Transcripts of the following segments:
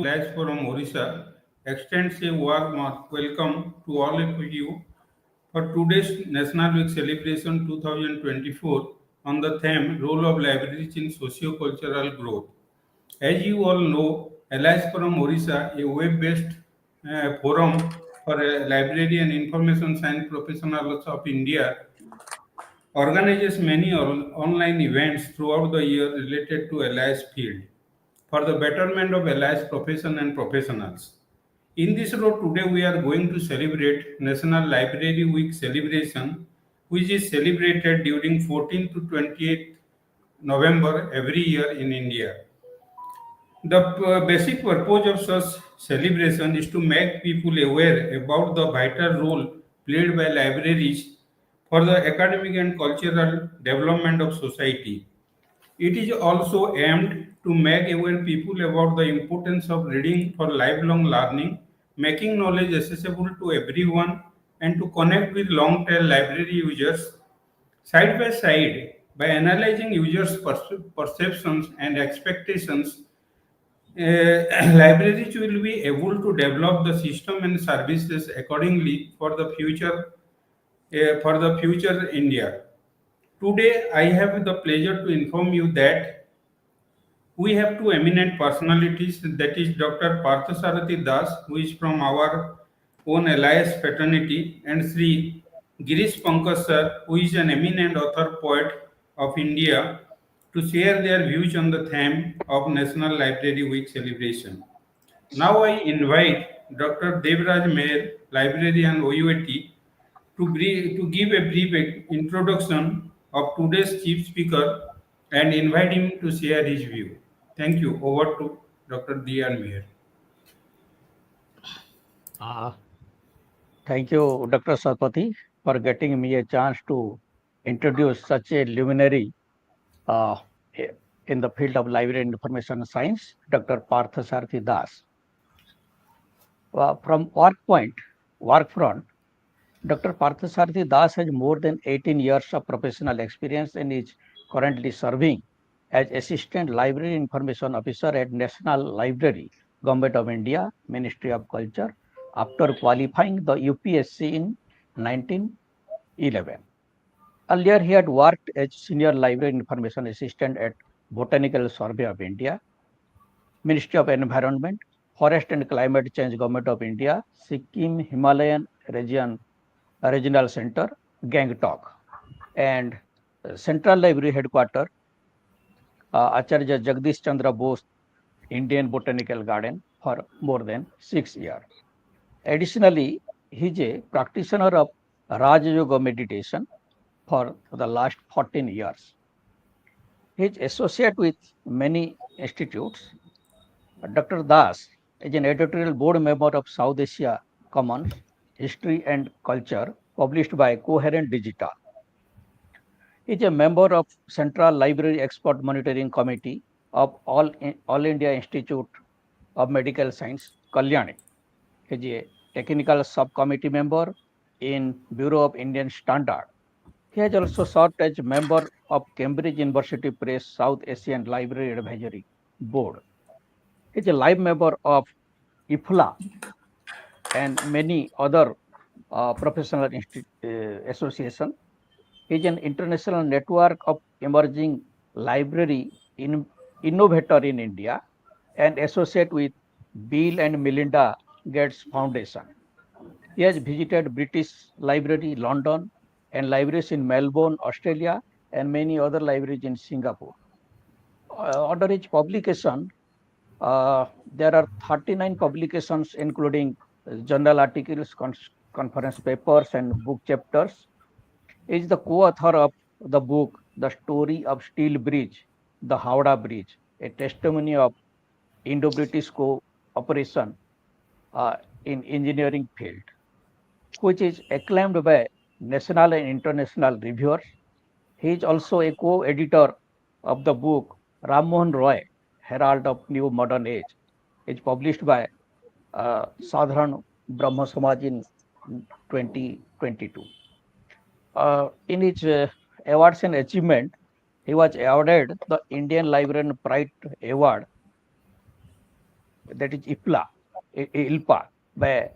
Lisforum, Orissa extends a warm welcome to all of you for today's National Week celebration 2024 on the theme Role of Libraries in Socio-cultural Growth. As you all know, Lisforum, Orissa, a web-based forum for library and information science professionals of India, organizes many online events throughout the year related to LIS field for the betterment of LIS profession and professionals. In this road today we are going to celebrate National Library Week celebration, which is celebrated during 14th to 28th November every year in India. The basic purpose of such celebration is to make people aware about the vital role played by libraries for the academic and cultural development of society. It is also aimed to make aware people about the importance of reading for lifelong learning, making knowledge accessible to everyone, and to connect with long-tail library users side by side by analyzing users' perceptions and expectations. Libraries will be able to develop the system and services accordingly for the future India. Today, I have the pleasure to inform you that we have two eminent personalities, that is Dr. Partha Sarathi Das, who is from our own Elias fraternity, and Shri Girish Pankaj sir, who is an eminent author poet of India, to share their views on the theme of National Library Week celebration. Now I invite Dr. Devraj Meher, librarian OUAT, to give a brief introduction of today's chief speaker and invite him to share his view. Thank you. Over to Dr. Dian Meher. Uh, Thank you, Dr. Satpathy, for getting me a chance to introduce such a luminary uh, in the field of library and information science, Dr. Partha Sarathi Das. From work front, Dr. Partha Sarathi Das has more than 18 years of professional experience and is currently serving as Assistant Library Information Officer at National Library, Government of India, Ministry of Culture, after qualifying the UPSC in 1911. Earlier, he had worked as Senior Library Information Assistant at Botanical Survey of India, Ministry of Environment, Forest and Climate Change, Government of India, Sikkim Himalayan Regional Center, Gangtok, and Central Library Headquarters, Acharya Jagdish Chandra Bose Indian Botanical Garden for more than 6 years. Additionally, he is a practitioner of Raja Yoga meditation for the last 14 years. He is associated with many institutes. Dr. Das is an editorial board member of South Asia Commons, History and Culture, published by Coherent Digital. He is a member of Central Library Expert Monitoring Committee of All India Institute of Medical Science, Kalyani. He is a technical subcommittee member in Bureau of Indian Standard. He has also served as member of Cambridge University Press South Asian Library Advisory Board. He is a live member of IFLA and many other professional associations. He is an international network of emerging library innovator in India and associate with Bill and Melinda Gates Foundation. He has visited British Library, London, and libraries in Melbourne, Australia, and many other libraries in Singapore. Under his publication, there are 39 publications, including journal articles, conference papers, and book chapters. He is the co-author of the book, The Story of Steel Bridge, the Howrah Bridge, a testimony of Indo-British cooperation in engineering field, which is acclaimed by national and international reviewers. He is also a co-editor of the book Ram Mohan Roy, Herald of New Modern Age. It's published by Sadharan Brahma Samaj in 2022. In his awards and achievement, he was awarded the Indian Librarian Pride Award that is ILPA, by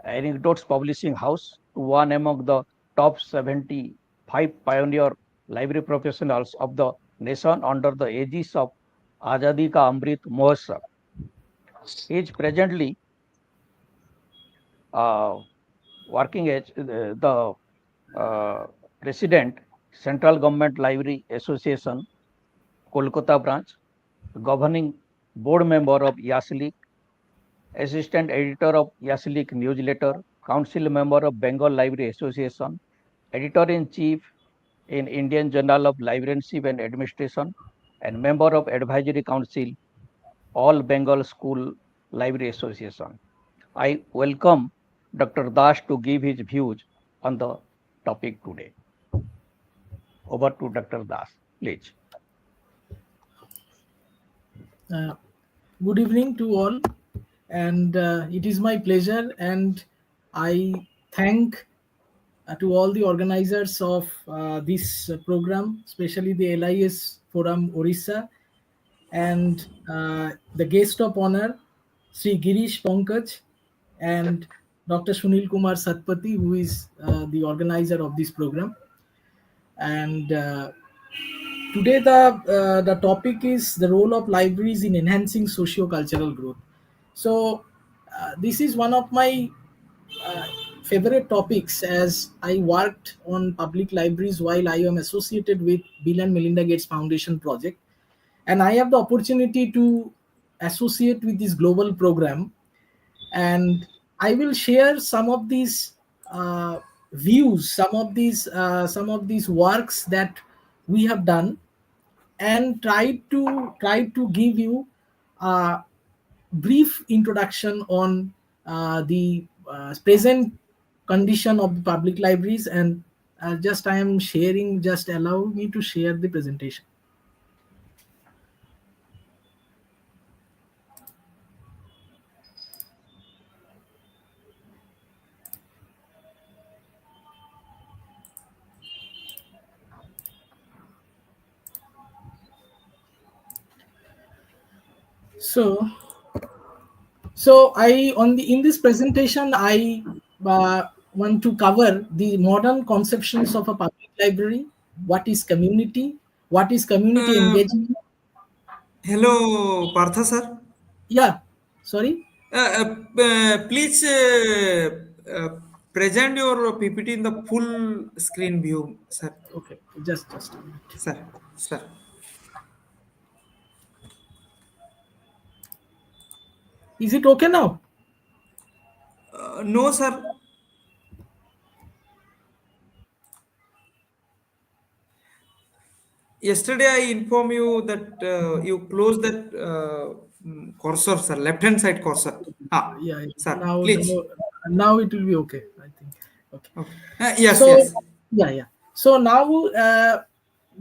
Anecdotes Publishing House, to one among the top 75 pioneer library professionals of the nation under the aegis of Azadi Ka Amrit Mahotsav. He is presently uh, working as the President, Central Government Library Association, Kolkata branch, governing board member of YASLIC, assistant editor of YASLIC newsletter, council member of Bengal Library Association, editor-in-chief in Indian Journal of Librarianship and Administration, and member of Advisory Council, All Bengal School Library Association. I welcome Dr. Das to give his views on the topic today. Over to Dr. Das, please. Good evening to all, and it is my pleasure, and I thank to all the organizers of this program, especially the LIS Forum Orissa, and the guest of honor, Shri Girish, Pankaj, and Dr. Sunil Kumar Satpathy, who is the organizer of this program. And today the topic is the role of libraries in enhancing socio-cultural growth. So this is one of my uh, favorite topics, as I worked on public libraries while I am associated with Bill and Melinda Gates Foundation project, and I have the opportunity to associate with this global program, and I will share some of these views, some of these works that we have done, and try to give you a brief introduction on the present condition of the public libraries. And just I am sharing, just allow me to share the presentation. So I on the in this presentation I want to cover the modern conceptions of a public library. What is community? What is community Uh, engagement? Hello, Partha sir. Yeah, sorry. Please present your PPT in the full screen view, sir. Okay, just a minute. Sir. Is it okay now? No, sir. Yesterday I informed you that you close that cursor, sir, left-hand side cursor. Yeah. Sir, Now, please. now it will be okay, I think. Okay. Okay. Yes, So yes. yeah. So now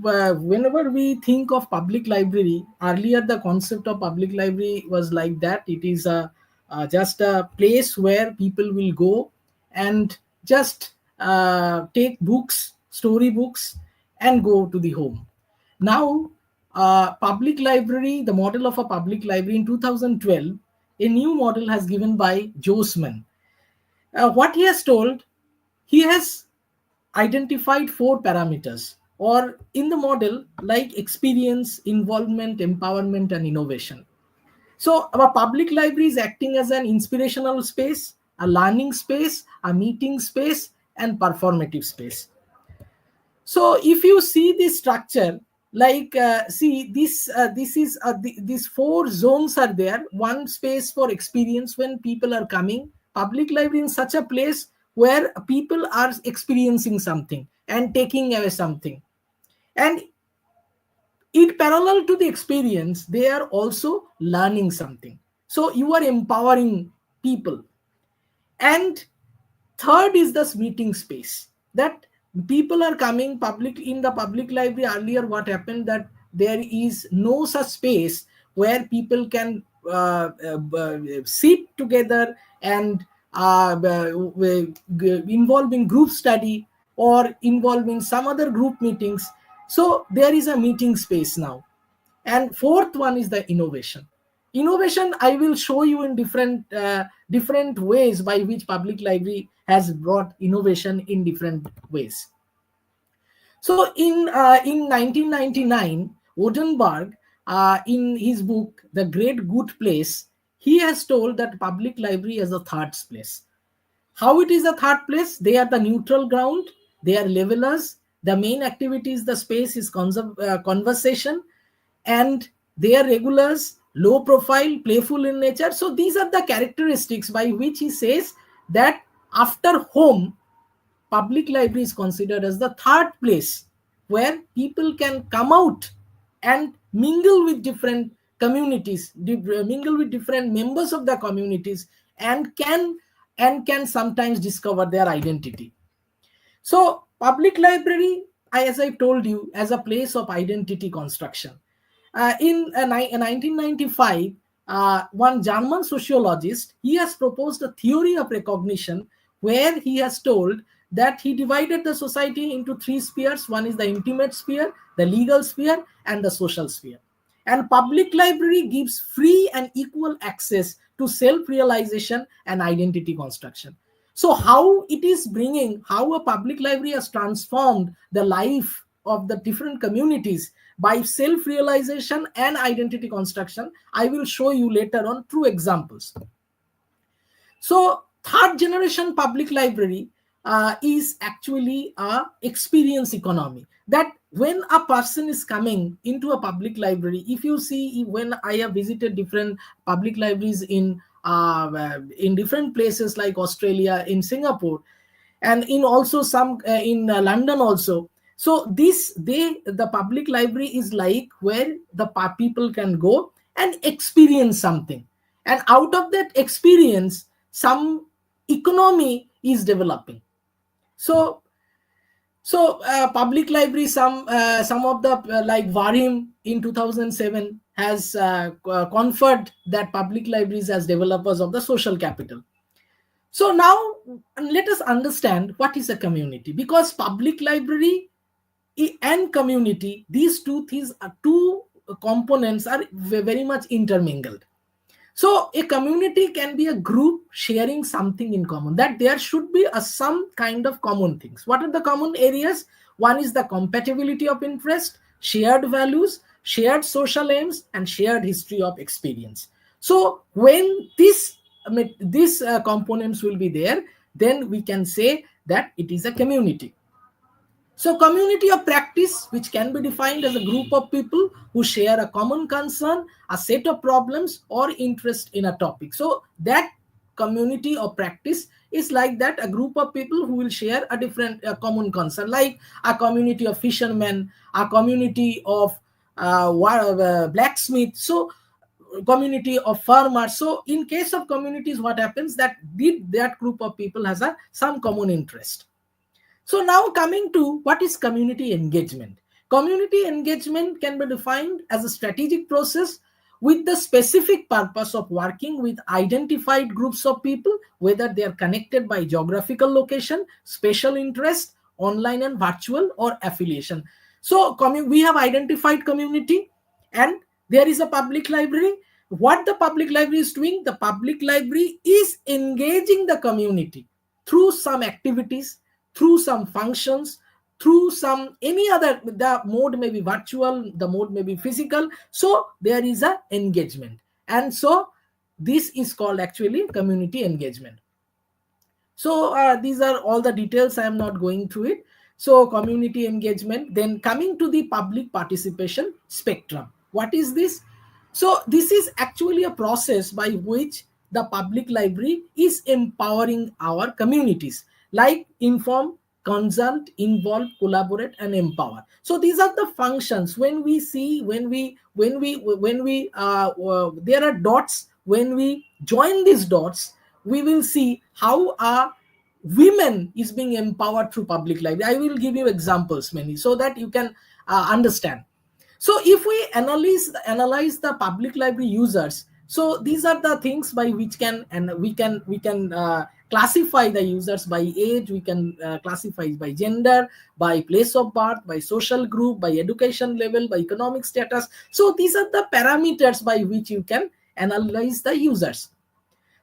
whenever we think of public library, earlier the concept of public library was like that. It is just a place where people will go and just take books, story books, and go to the home. Now, public library, the model of a public library in 2012, a new model has given by Josman. What he has told, he has identified four parameters, or in the model, like experience, involvement, empowerment, and innovation. So our public library is acting as an inspirational space, a learning space, a meeting space, and performative space. So if you see this structure, like see these four zones are there. One space for experience, when people are coming. Public library in such a place where people are experiencing something and taking away something, and in parallel to the experience they are also learning something. So you are empowering people. And third is this meeting space, that people are coming public in the public library. Earlier what happened, that there is no such space where people can sit together and involve in group study or involve in some other group meetings. So there is a meeting space now. And fourth one is the innovation. Innovation, I will show you in different ways by which public library has brought innovation in different ways. So in 1999, Odenberg, in his book The Great Good Place, he has told that public library is a third place. How it is a third place? They are the neutral ground, they are levelers. The main activity is the space is conversation, and they are regulars, low profile, playful in nature. So these are the characteristics by which he says that after home, public library is considered as the third place where people can come out and mingle with different communities, mingle with different members of the communities, and can sometimes discover their identity. So public library, as I told you, as a place of identity construction. In 1995, one German sociologist, he has proposed a theory of recognition where he has told that he divided the society into three spheres. One is the intimate sphere, the legal sphere, and the social sphere. And public library gives free and equal access to self-realization and identity construction. So how it is bringing, how a public library has transformed the life of the different communities by self-realization and identity construction, I will show you later on through examples. So third generation public library is actually a experience economy, that when a person is coming into a public library, if you see, when I have visited different public libraries in different places like Australia, in Singapore, and in also some in London also. So the public library is like where the people can go and experience something, and out of that experience some economy is developing. So public library, some of the like Varim in 2007 has conferred that public libraries as developers of the social capital. So now let us understand what is a community, because public library and community, these two things are two components are very much intermingled. So a community can be a group sharing something in common, that there should be some kind of common things. What are the common areas? One is the compatibility of interest, shared values, shared social aims, and shared history of experience. So when these components will be there, then we can say that it is a community. So community of practice, which can be defined as a group of people who share a common concern, a set of problems, or interest in a topic. So that community of practice is like that, a group of people who will share a different common concern, like a community of fishermen, a community of blacksmith, so community of farmers. So in case of communities, what happens, that that group of people has some common interest. So now coming to what is community engagement. Community engagement can be defined as a strategic process with the specific purpose of working with identified groups of people, whether they are connected by geographical location, special interest, online and virtual, or affiliation. So we have identified community, and there is a public library. What the public library is doing? The public library is engaging the community through some activities, through some functions, through some any other, the mode may be virtual, the mode may be physical. So there is a engagement, and so this is called actually community engagement. So these are all the details, I am not going through it. So community engagement. Then coming to the public participation spectrum, what is this? So this is actually a process by which the public library is empowering our communities, like inform, consult, involve, collaborate, and empower. So these are the functions. When we see, there are dots. When we join these dots, we will see how a women is being empowered through public library. I will give you examples many so that you can understand. So if we analyze the public library users, so these are the things by which we can classify the users by age, we can classify by gender, by place of birth, by social group, by education level, by economic status. So these are the parameters by which you can analyze the users.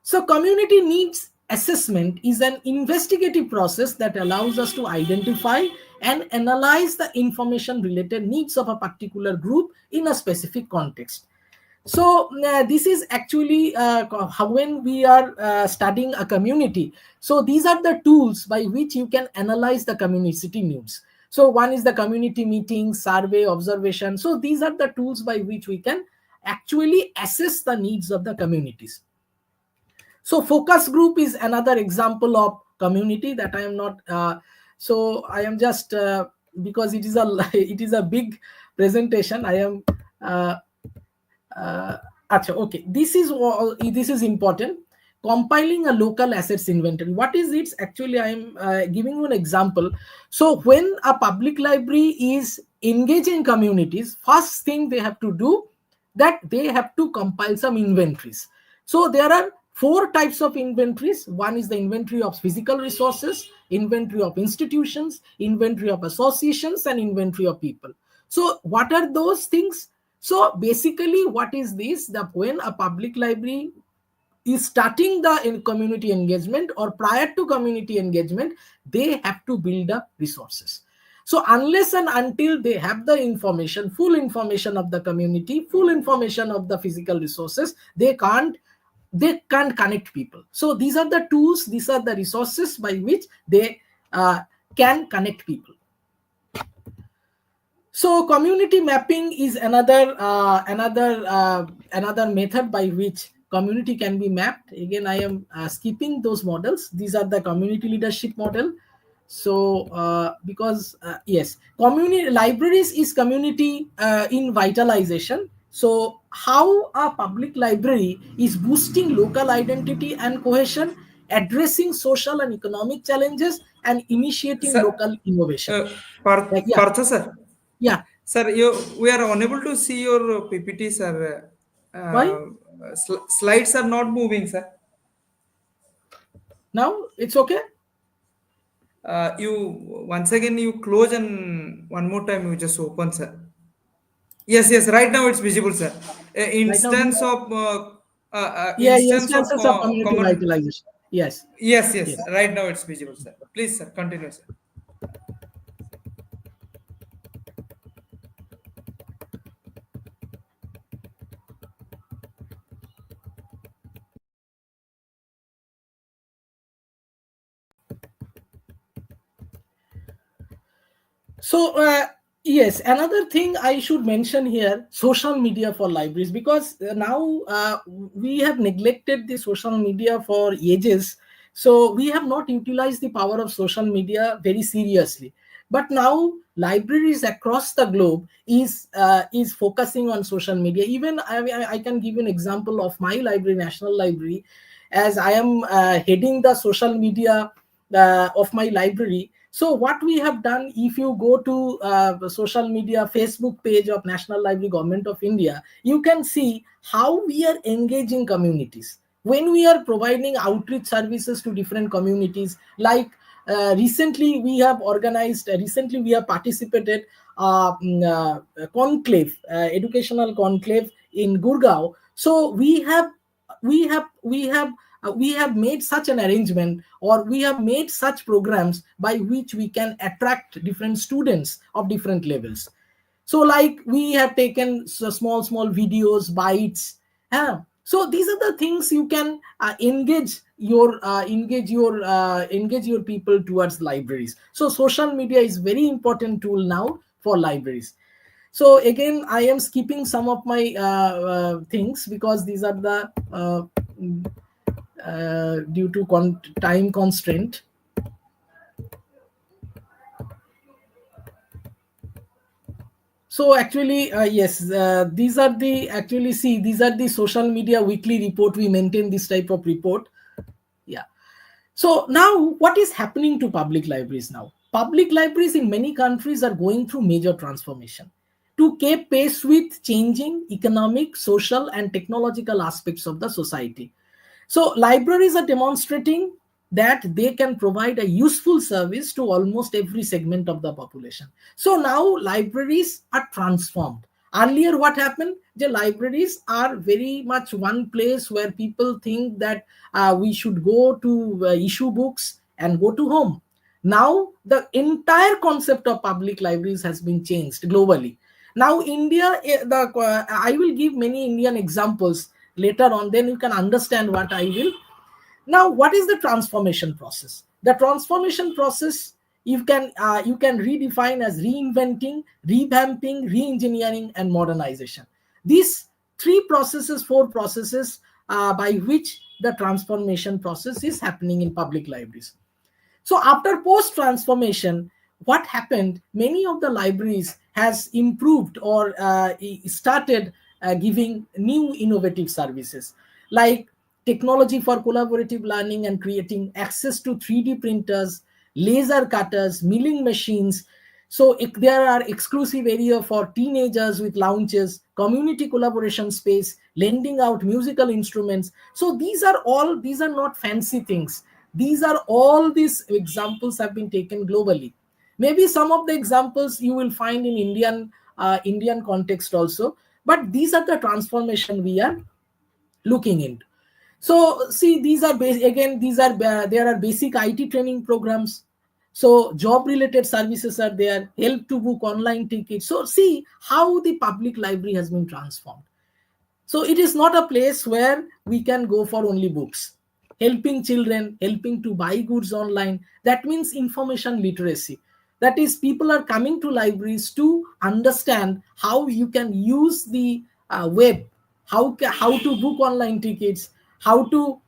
So community needs assessment is an investigative process that allows us to identify and analyze the information related needs of a particular group in a specific context. So this is actually how when we are studying a community. So these are the tools by which you can analyze the community needs. So one is the community meeting, survey, observation. So these are the tools by which we can actually assess the needs of the communities. So focus group is another example of community that I am not. So I am just because it is a it is a big presentation. I am. Okay, this is important. Compiling a local assets inventory. What is it? Actually, I am giving you an example. So when a public library is engaging communities, first thing they have to do that they have to compile some inventories. So there are 4 types of inventories. One is the inventory of physical resources, inventory of institutions, inventory of associations, and inventory of people. So what are those things? So basically, what is this? That when a public library is starting the community engagement or prior to community engagement, they have to build up resources. So unless and until they have the information, full information of the community, full information of the physical resources, they can't connect people. So these are the tools, these are the resources by which they can connect people. So community mapping is another method by which community can be mapped. Again, I am skipping those models. These are the community leadership model. So because yes, community libraries is community in vitalization. So how a public library is boosting local identity and cohesion, addressing social and economic challenges, and initiating Sir, local innovation. Yeah, Partha sir. yeah. Sir, we are unable to see your PPT, sir. Why? Slides are not moving, sir. Now it's okay. You once again you close and one more time you just open, sir. Yes. Right now it's visible, sir. Right now, yeah, Instance of instances of community common. vitalization. Yes, Yes. yes. Right now it's visible, sir. Please, sir, continue, sir. So yes, another thing I should mention here: social media for libraries, because now we have neglected the social media for ages. So we have not utilized the power of social media very seriously. But now libraries across the globe is focusing on social media. Even I can give you an example of my library, National Library, as I am heading the social media of my library. So what we have done, if you go to the social media Facebook page of National Library, Government of India, you can see how we are engaging communities. When we are providing outreach services to different communities, like recently we have participated conclave, educational conclave in Gurgaon. So we have made such an arrangement, or we have made such programs by which we can attract different students of different levels. So like we have taken small videos, bites. So these are the things you can engage your people towards libraries. So social media is very important tool now for libraries. So again, I am skipping some of my things because these are the due to time constraint. So actually, yes, these are the social media weekly report. We maintain this type of report. Yeah. So now what is happening to public libraries now? Public libraries in many countries are going through major transformation to keep pace with changing economic, social, and technological aspects of the society. So libraries are demonstrating that they can provide a useful service to almost every segment of the population. So now libraries are transformed. Earlier, what happened? The libraries are very much one place where people think that we should go to issue books and go to home. Now, the entire concept of public libraries has been changed globally. Now, India, I will give many Indian examples later on, then you can understand what I will. Now, what is the transformation process? The transformation process you can redefine as reinventing, revamping, re-engineering, and modernization. These four processes by which the transformation process is happening in public libraries. So after post transformation, what happened? Many of the libraries has improved or started giving new innovative services like technology for collaborative learning and creating, access to 3D printers, laser cutters, milling machines. So there are exclusive area for teenagers with lounges, community collaboration space, lending out musical instruments. So these are not fancy things. These are all these examples have been taken globally. Maybe some of the examples you will find in Indian context also, but these are the transformation we are looking into. So see, these are again these are there are basic IT training programs. So job related services are there, help to book online tickets. So see how the public library has been transformed. So it is not a place where we can go for only books. Helping children, helping to buy goods online, that means information literacy. That is, people are coming to libraries to understand how you can use the web, how to book online tickets, how to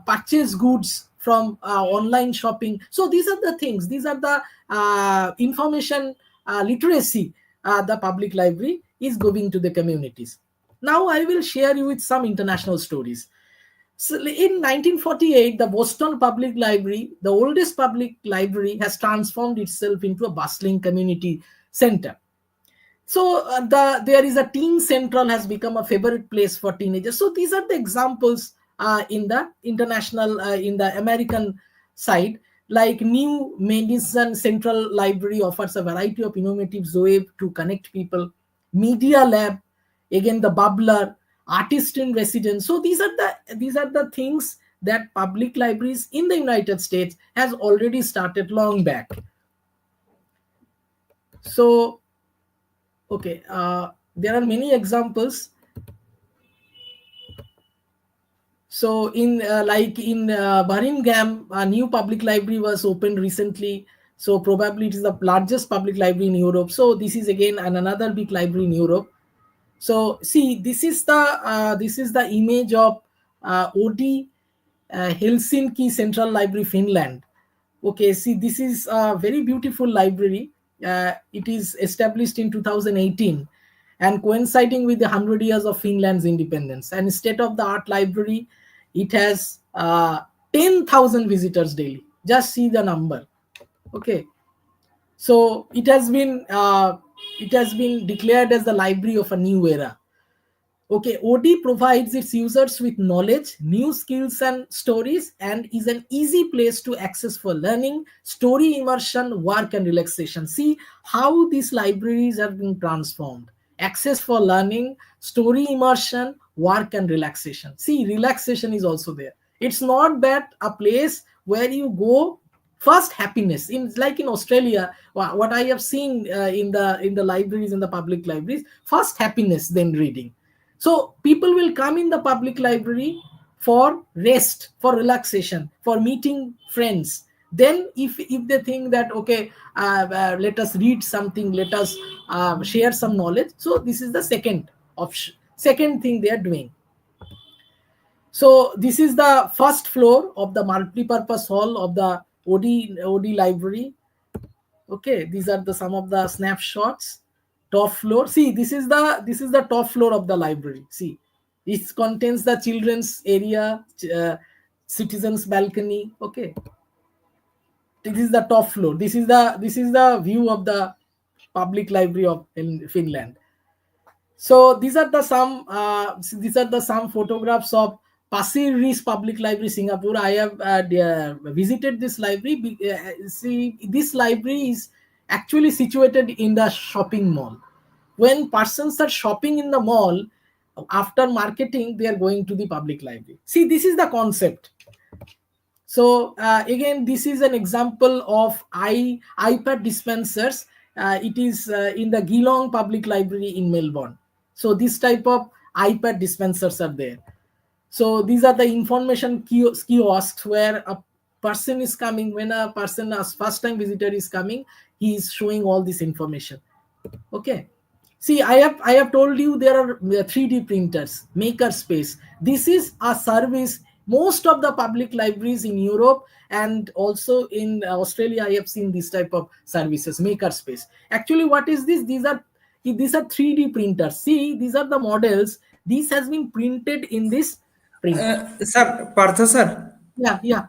purchase goods from online shopping. So these are the things, these are the information literacy the public library is giving to the communities. Now I will share you with some international stories. So in 1948, the Boston Public Library, the oldest public library, has transformed itself into a bustling community center. So there is a teen central has become a favorite place for teenagers. So these are the examples in the international, in the American side. Like New Madison Central Library offers a variety of innovative ways to connect people. Media Lab, again the Bubbler, Artist in Residence. So these are the things that public libraries in the United States has already started long back. So okay, there are many examples. So in Birmingham, a new public library was opened recently. So probably it is the largest public library in Europe. So this is again another big library in Europe. So see, this is the image of OD Helsinki Central Library, Finland. Okay, see, this is a very beautiful library. It is established in 2018 and coinciding with the 100 years of Finland's independence. And state-of-the-art library, it has 10,000 visitors daily. Just see the number. Okay, so it has been declared as the library of a new era. Okay, OD provides its users with knowledge, new skills and stories, and is an easy place to access for learning, story immersion, work and relaxation. See how these libraries have been transformed. Access for learning, story immersion, work and relaxation. See, relaxation is also there. It's not that a place where you go first happiness in, like in Australia, what I have seen in the libraries, in the public libraries, first happiness, then reading. So people will come in the public library for rest, for relaxation, for meeting friends. Then if they think that okay, let us read something, let us share some knowledge. So this is the second option, second thing they are doing. So this is the first floor of the multi-purpose hall of the OD library. Okay, these are the some of the snapshots. Top floor, see, this is the top floor of the library. See, it contains the children's area, citizens balcony. Okay, this is the top floor. This is the view of the public library of in Finland. So these are the some photographs of Pasir Ris Public Library, Singapore. I have visited this library. See, this library is actually situated in the shopping mall. When persons are shopping in the mall, after marketing, they are going to the public library. See, this is the concept. So again, this is an example of iPad dispensers. It is in the Geelong Public Library in Melbourne. So this type of iPad dispensers are there. So these are the information kiosks where a person is coming. When a person, as first time visitor is coming, he is showing all this information. Okay. See, I have told you there are 3D printers, makerspace. This is a service. Most of the public libraries in Europe and also in Australia, I have seen this type of services, makerspace. Actually, what is this? These are 3D printers. See, these are the models. This has been printed in this printer. Sir, Partha sir. Yeah, yeah.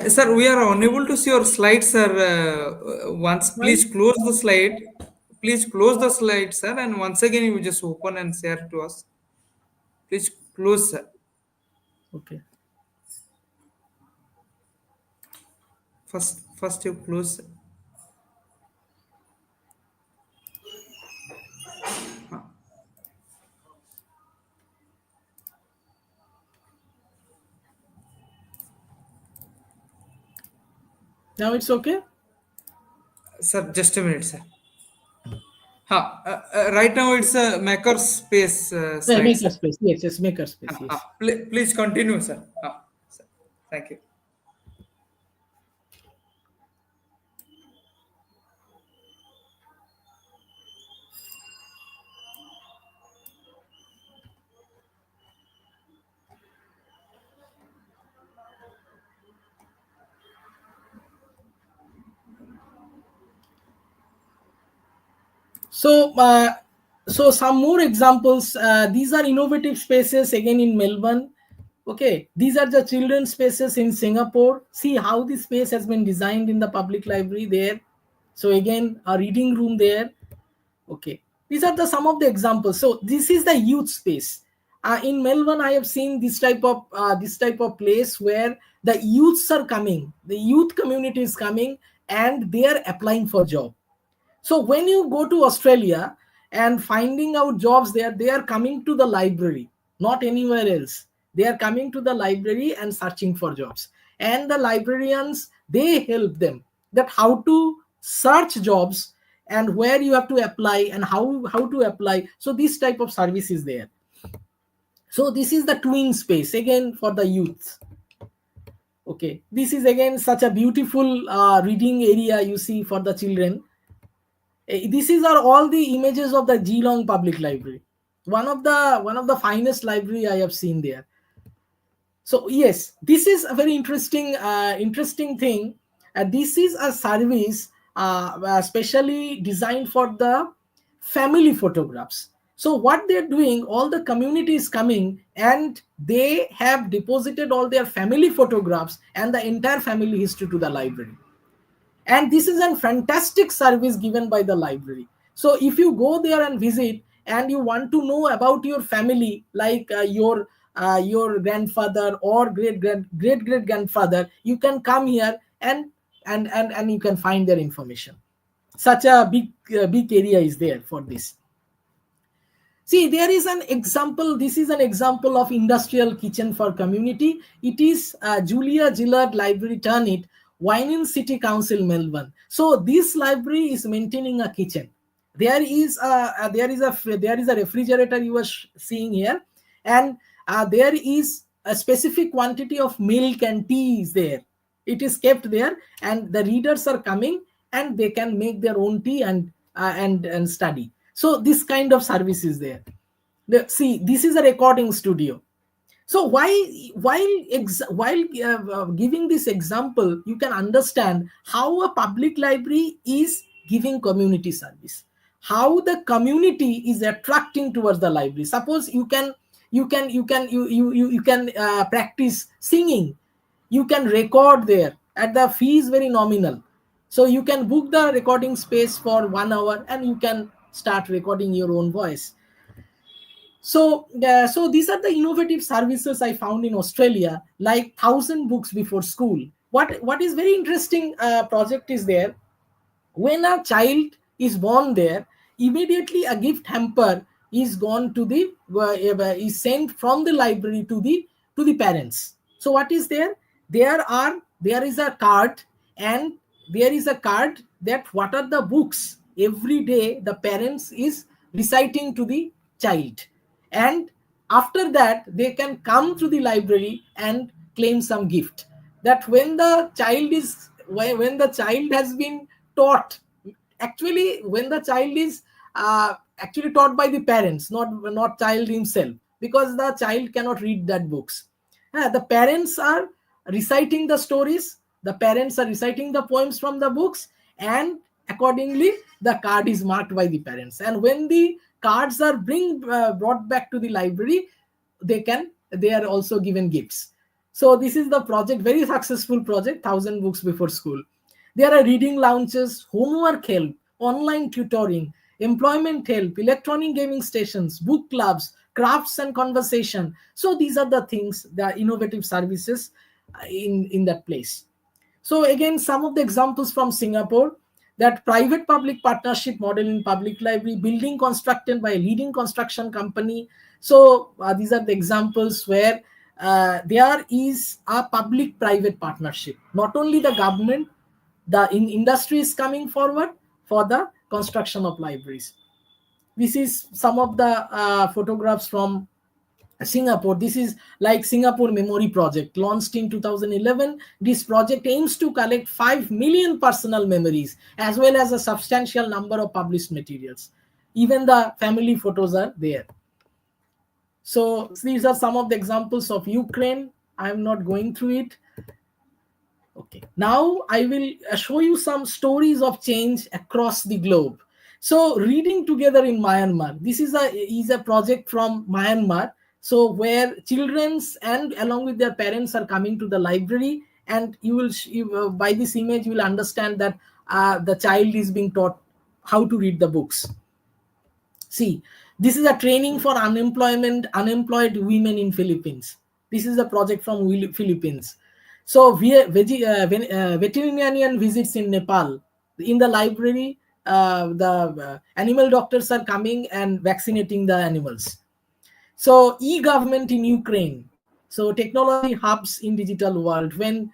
Sir, we are unable to see your slides, sir. Once, Right. please close the slide. Please close the slide, sir. And once again, you just open and share to us. Please close, sir. Okay. First you close. Now it's okay. Sir, just a minute, sir. Right now it's a maker space Yeah, slide, sir. makerspace. Yes, yes, makerspace. Yes. Please continue, sir. Sir. Thank you. So, so some more examples. These are innovative spaces again in Melbourne. Okay, these are the children's spaces in Singapore. See how the space has been designed in the public library there. So again, a reading room there. Okay, these are the some of the examples. So this is the youth space. In Melbourne, I have seen this type of place where the youths are coming, the youth community is coming, and they are applying for job. So when you go to Australia and finding out jobs there, they are coming to the library, not anywhere else. They are coming to the library and searching for jobs. And the librarians, they help them that how to search jobs and where you have to apply and how to apply. So this type of service is there. So this is the twin space again for the youth. Okay, this is again such a beautiful reading area you see for the children. This is are all the images of the Geelong Public Library, one of the finest library I have seen there. So yes, this is a very interesting thing. This is a service specially designed for the family photographs. So what they're doing, all the community is coming and they have deposited all their family photographs and the entire family history to the library. And this is a fantastic service given by the library. So if you go there and visit and you want to know about your family, like your grandfather or great grandfather, you can come here and you can find their information. Such a big area is there for this. See, there is an example. This is an example of industrial kitchen for community. It is Julia Gillard Library Turnit, Wynn City Council, Melbourne. So this library is maintaining a kitchen. There is a refrigerator you are seeing here, and there is a specific quantity of milk and tea is there. It is kept there, and the readers are coming and they can make their own tea and study. So this kind of service is there. See, this is a recording studio. So while giving this example, you can understand how a public library is giving community service, how the community is attracting towards the library. Suppose you can practice singing, you can record there at the fee is very nominal. So you can book the recording space for 1 hour and you can start recording your own voice. So these are the innovative services I found in Australia, like 1,000 books before school. What is very interesting project is there. When a child is born there, immediately a gift hamper is gone to the is sent from the library to the parents. So what is there? There is a card, and there is a card that what are the books every day the parents is reciting to the child, and after that they can come to the library and claim some gift. That when the child is when the child has been taught, actually when the child is actually taught by the parents, not child himself, because the child cannot read that books. The parents are reciting the stories, the parents are reciting the poems from the books, and accordingly the card is marked by the parents, and when the cards are brought back to the library, they are also given gifts. So this is the project, very successful project, 1,000 books before school. There are reading lounges, homework help, online tutoring, employment help, electronic gaming stations, book clubs, crafts and conversation. So these are the things, the innovative services in that place. So again, some of the examples from Singapore, that private public partnership model in public library, building constructed by a leading construction company. So these are the examples where there is a public private partnership. Not only the government, the industry is coming forward for the construction of libraries. This is some of the photographs from Singapore. This is like Singapore Memory Project, launched in 2011. This project aims to collect 5 million personal memories as well as a substantial number of published materials. Even the family photos are there. So these are some of the examples of Ukraine. I'm not going through it. Okay, now I will show you some stories of change across the globe. So reading together in Myanmar, this is a project from Myanmar. So where children's and along with their parents are coming to the library, and by this image you will understand that the child is being taught how to read the books. See, this is a training for unemployed women in Philippines. This is a project from Philippines. So veterinarian visits in Nepal. In the library, the animal doctors are coming and vaccinating the animals. So e-government in Ukraine. So technology hubs in digital world, when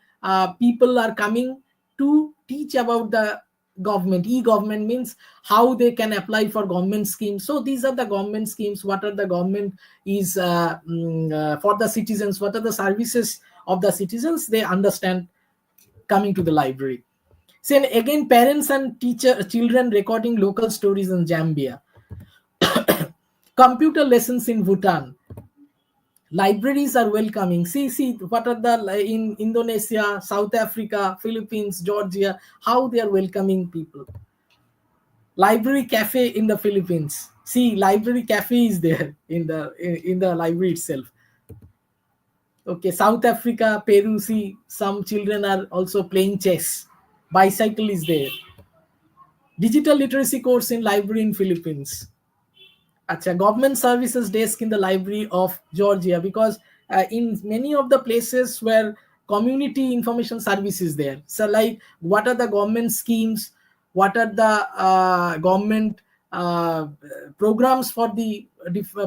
people are coming to teach about the government. E-government means how they can apply for government schemes. So these are the government schemes, what are the government is for the citizens, what are the services of the citizens, they understand coming to the library. So again, parents and children recording local stories in Zambia. Computer lessons in Bhutan. Libraries are welcoming. See what are the in Indonesia, South Africa, Philippines, Georgia, how they are welcoming people. Library cafe in the Philippines. See, library cafe is there in the library itself. Okay, South Africa, Peru, see, some children are also playing chess. Bicycle is there. Digital literacy course in library in Philippines. Acha, government services desk in the library of Georgia, because in many of the places where community information service is there. So like, what are the government schemes? What are the government programs for the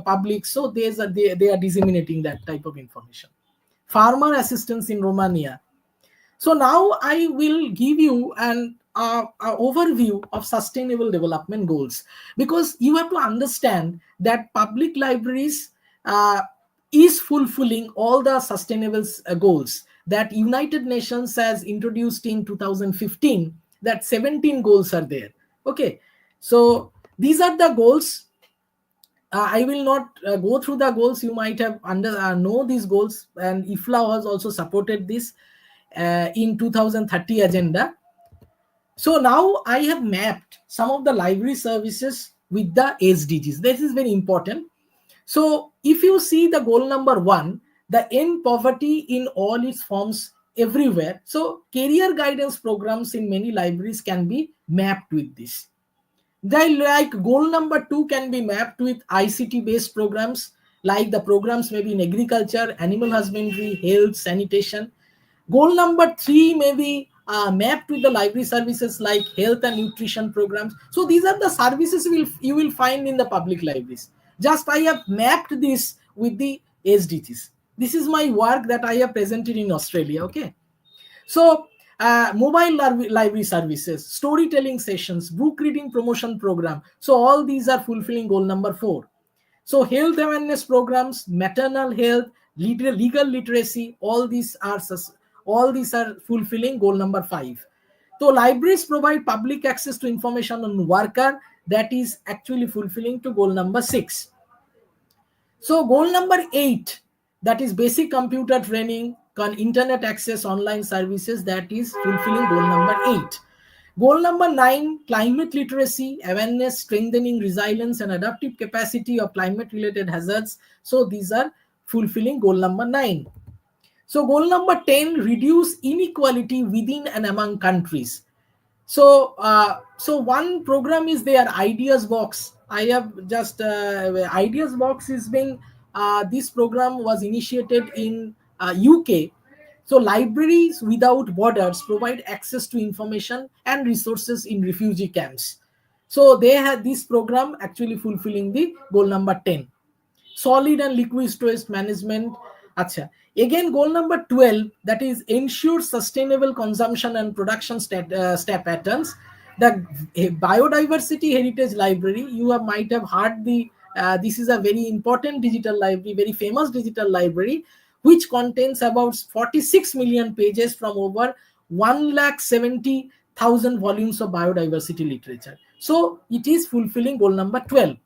public? So they are disseminating that type of information. Farmer assistance in Romania. So now I will give you an overview of sustainable development goals, because you have to understand that public libraries is fulfilling all the sustainable goals that United Nations has introduced in 2015. That 17 goals are there. Okay, so these are the goals. I will not go through the goals. You might have know these goals, and IFLA has also supported this in 2030 agenda. So now I have mapped some of the library services with the SDGs. This is very important. So if you see the goal number 1, the end poverty in all its forms everywhere. So career guidance programs in many libraries can be mapped with this. Like goal number 2 can be mapped with ICT based programs, like the programs maybe in agriculture, animal husbandry, health, sanitation. Goal number 3 may be mapped with the library services like health and nutrition programs. So these are the services you will find in the public libraries. Just I have mapped this with the SDGs. This is my work that I have presented in Australia. Okay. So, mobile library services, storytelling sessions, book reading promotion program. So, all these are fulfilling goal number 4. So, health awareness programs, maternal health, legal literacy, all these are fulfilling goal number 5. So, libraries provide public access to information on worker, that is actually fulfilling to goal number 6. So goal number 8, that is basic computer training, internet access, online services, that is fulfilling goal number 8. Goal number 9, climate literacy, awareness, strengthening resilience and adaptive capacity of climate related hazards. So these are fulfilling goal number 9. So goal number 10, reduce inequality within and among countries. So one program is there, Ideas Box. I have just Ideas Box is being this program was initiated in UK. So libraries without borders provide access to information and resources in refugee camps. So they had this program actually fulfilling the goal number 10. Solid and liquid waste management. Acha. Again, goal number 12, that is ensure sustainable consumption and production step patterns. The biodiversity heritage library, you might have heard this is a very important digital library, very famous digital library, which contains about 46 million pages from over 1,70,000 volumes of biodiversity literature. So it is fulfilling goal number 12.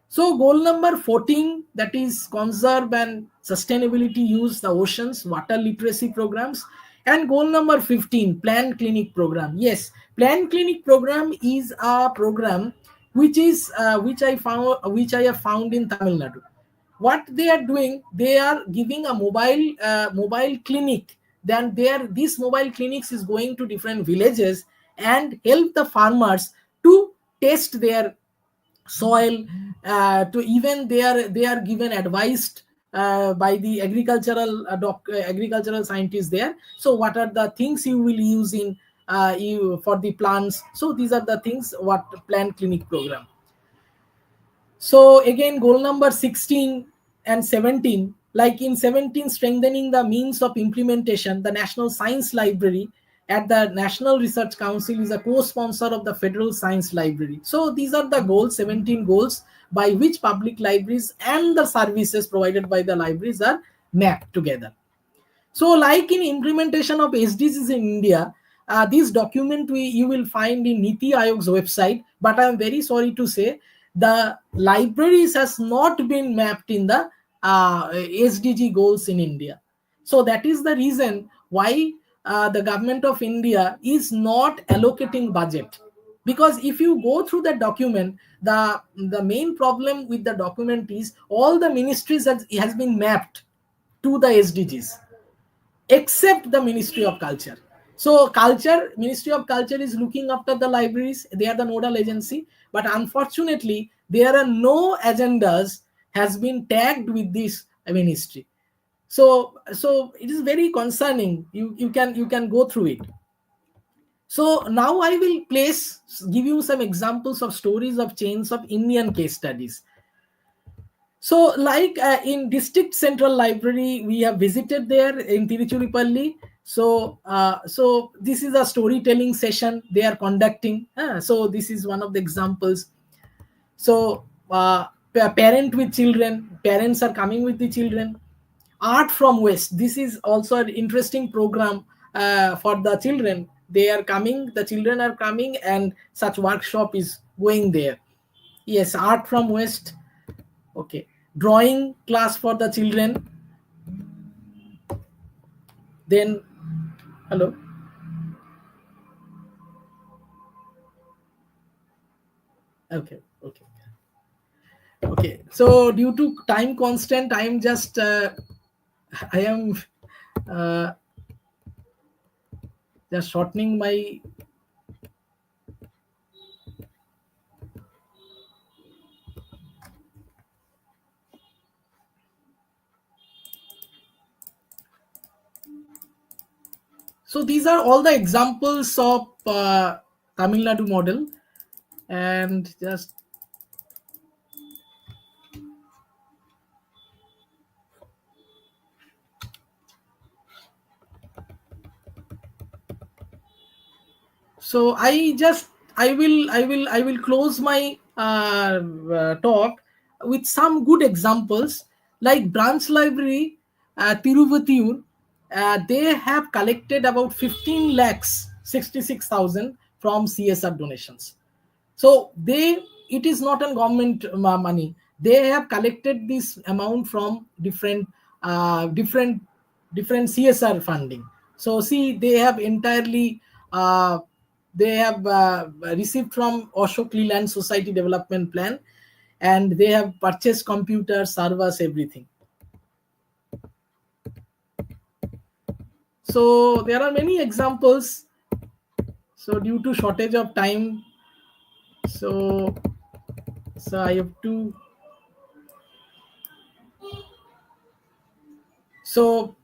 So goal number 14, that is conserve and sustainability use the oceans, water literacy programs. And goal number 15, plant clinic program. Yes, plant clinic program is a program which I have found in Tamil Nadu. What they are doing, they are giving a mobile clinic. Then this mobile clinics is going to different villages and help the farmers to test their soil, to even they are given advised by the agricultural scientists there. So what are the things you will use in you for the plants? So these are the things what plant clinic program. So again, goal number 16 and 17, like in 17, strengthening the means of implementation, the National Science Library at the National Research Council is a co-sponsor of the Federal Science Library. So these are the goals, 17 goals by which public libraries and the services provided by the libraries are mapped together. So like in implementation of SDGs in India, this document you will find in Niti Ayog's website, but I am very sorry to say the libraries has not been mapped in the SDG goals in India. So that is the reason why the government of India is not allocating budget. Because if you go through the document, the main problem with the document is all the ministries has been mapped to the SDGs except the Ministry of Culture. So Ministry of Culture is looking after the libraries, they are the nodal agency, but unfortunately there are no agendas has been tagged with this ministry. So it is very concerning. You can go through it. So now I will give you some examples of stories of chains of Indian case studies. So, like in District Central Library, we have visited there in Tiruchirappalli. So this is a storytelling session they are conducting. So this is one of the examples. So parent with children, parents are coming with the children. Art from West. This is also an interesting program for the children. They are coming. The children are coming, and such workshop is going there. Yes, Art from West. Okay, drawing class for the children. Then hello. Okay, so due to time constant, I am just I am uh, just shortening my. So these are all the examples of Tamil Nadu model. And just so I will close my talk with some good examples, like branch library Tiruvatiur. They have collected about 15 lakhs 66,000 from CSR donations. So it is not a government money. They have collected this amount from different CSR funding. So see, they have entirely they have received from Ashok Leland Society Development Plan, and they have purchased computers, servers, everything. So there are many examples. So due to shortage of time, so I have to. So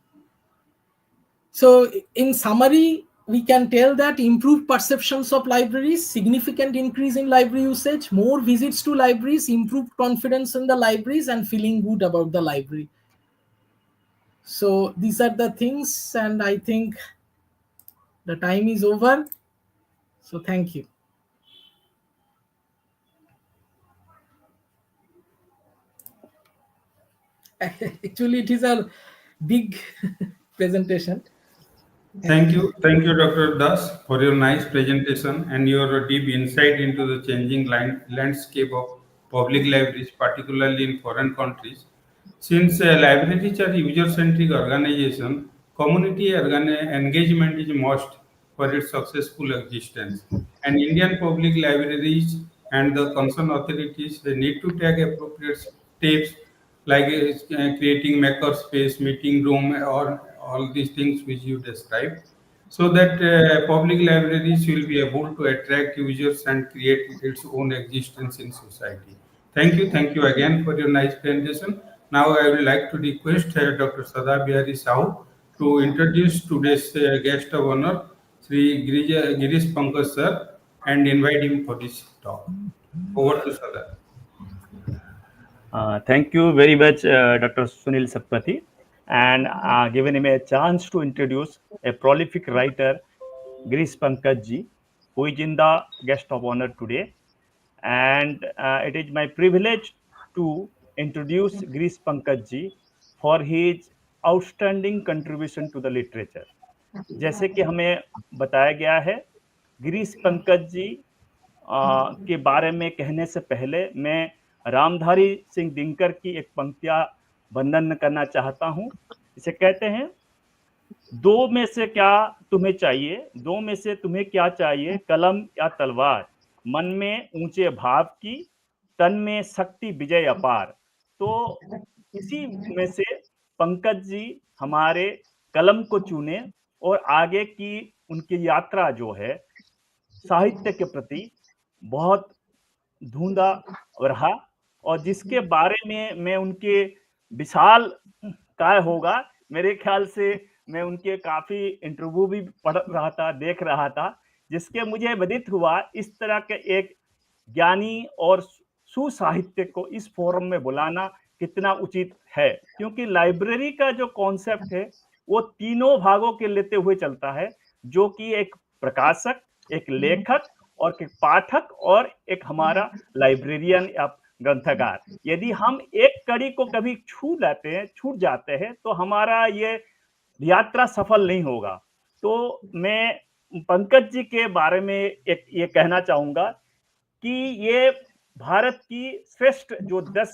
in summary, we can tell that improved perceptions of libraries, significant increase in library usage, more visits to libraries, improved confidence in the libraries, and feeling good about the library. So these are the things, and I think the time is over. So thank you. Actually, it is a big presentation. Thank you, Dr. Das, for your nice presentation and your deep insight into the changing landscape of public libraries, particularly in foreign countries. Since libraries are user-centric organization, engagement is must for its successful existence. And Indian public libraries and the concerned authorities, they need to take appropriate steps like creating maker space, meeting room, or all these things which you described, so that public libraries will be able to attract users and create its own existence in society. Thank you again for your nice presentation. Now I would like to request Dr. Sada Bihari Sahu to introduce today's guest of honor, Shri Girish Pankaj sir, and invite him for this talk. Over to Sada. Thank you very much, Dr. Sunil Satpathy, and giving me a chance to introduce a prolific writer, Girish Pankaj ji, who is in the guest of honor today. And it is my privilege to introduce Girish Pankaj ji for his outstanding contribution to the literature. जैसे कि हमें बताया गया है, गिरीश पंकज जी के बारे में कहने से पहले मैं रामधारी सिंह दिनकर की एक पंक्तियां वर्णन करना चाहता हूं। इसे कहते हैं, दो में से क्या तुम्हें चाहिए, दो में से तुम्हें क्या चाहिए, कलम या तलवार, मन में ऊंचे भाव की, तन में शक्ति विजय अपार। तो इसी में से पंकज जी हमारे कलम को चुने और आगे की उनकी यात्रा जो है साहित्य के प्रति बहुत धुंधा रहा, और जिसके बारे में मैं उनके विशाल काय होगा, मेरे ख्याल से मैं उनके काफी इंटरव्यू भी पढ़ रहा था, देख रहा था, जिसके मुझे विदित हुआ इस तरह के एक ज्ञानी और सुसाहित्य को इस फोरम में बुलाना कितना उचित है, क्योंकि लाइब्रेरी का जो कॉन्सेप्ट है वो तीनों भागों के लेते हुए चलता है, जो कि एक प्रकाशक, एक लेखक और एक पाठक और एक हमारा लाइब्रेरियन या ग्रंथकार। यदि हम एक कड़ी को कभी छूट जाते हैं तो हमारा ये यात्रा सफल नहीं होगा। तो मैं पंकज जी के बारे में एक ये कहना चाहूंगा कि ये भारत की श्रेष्ठ जो 10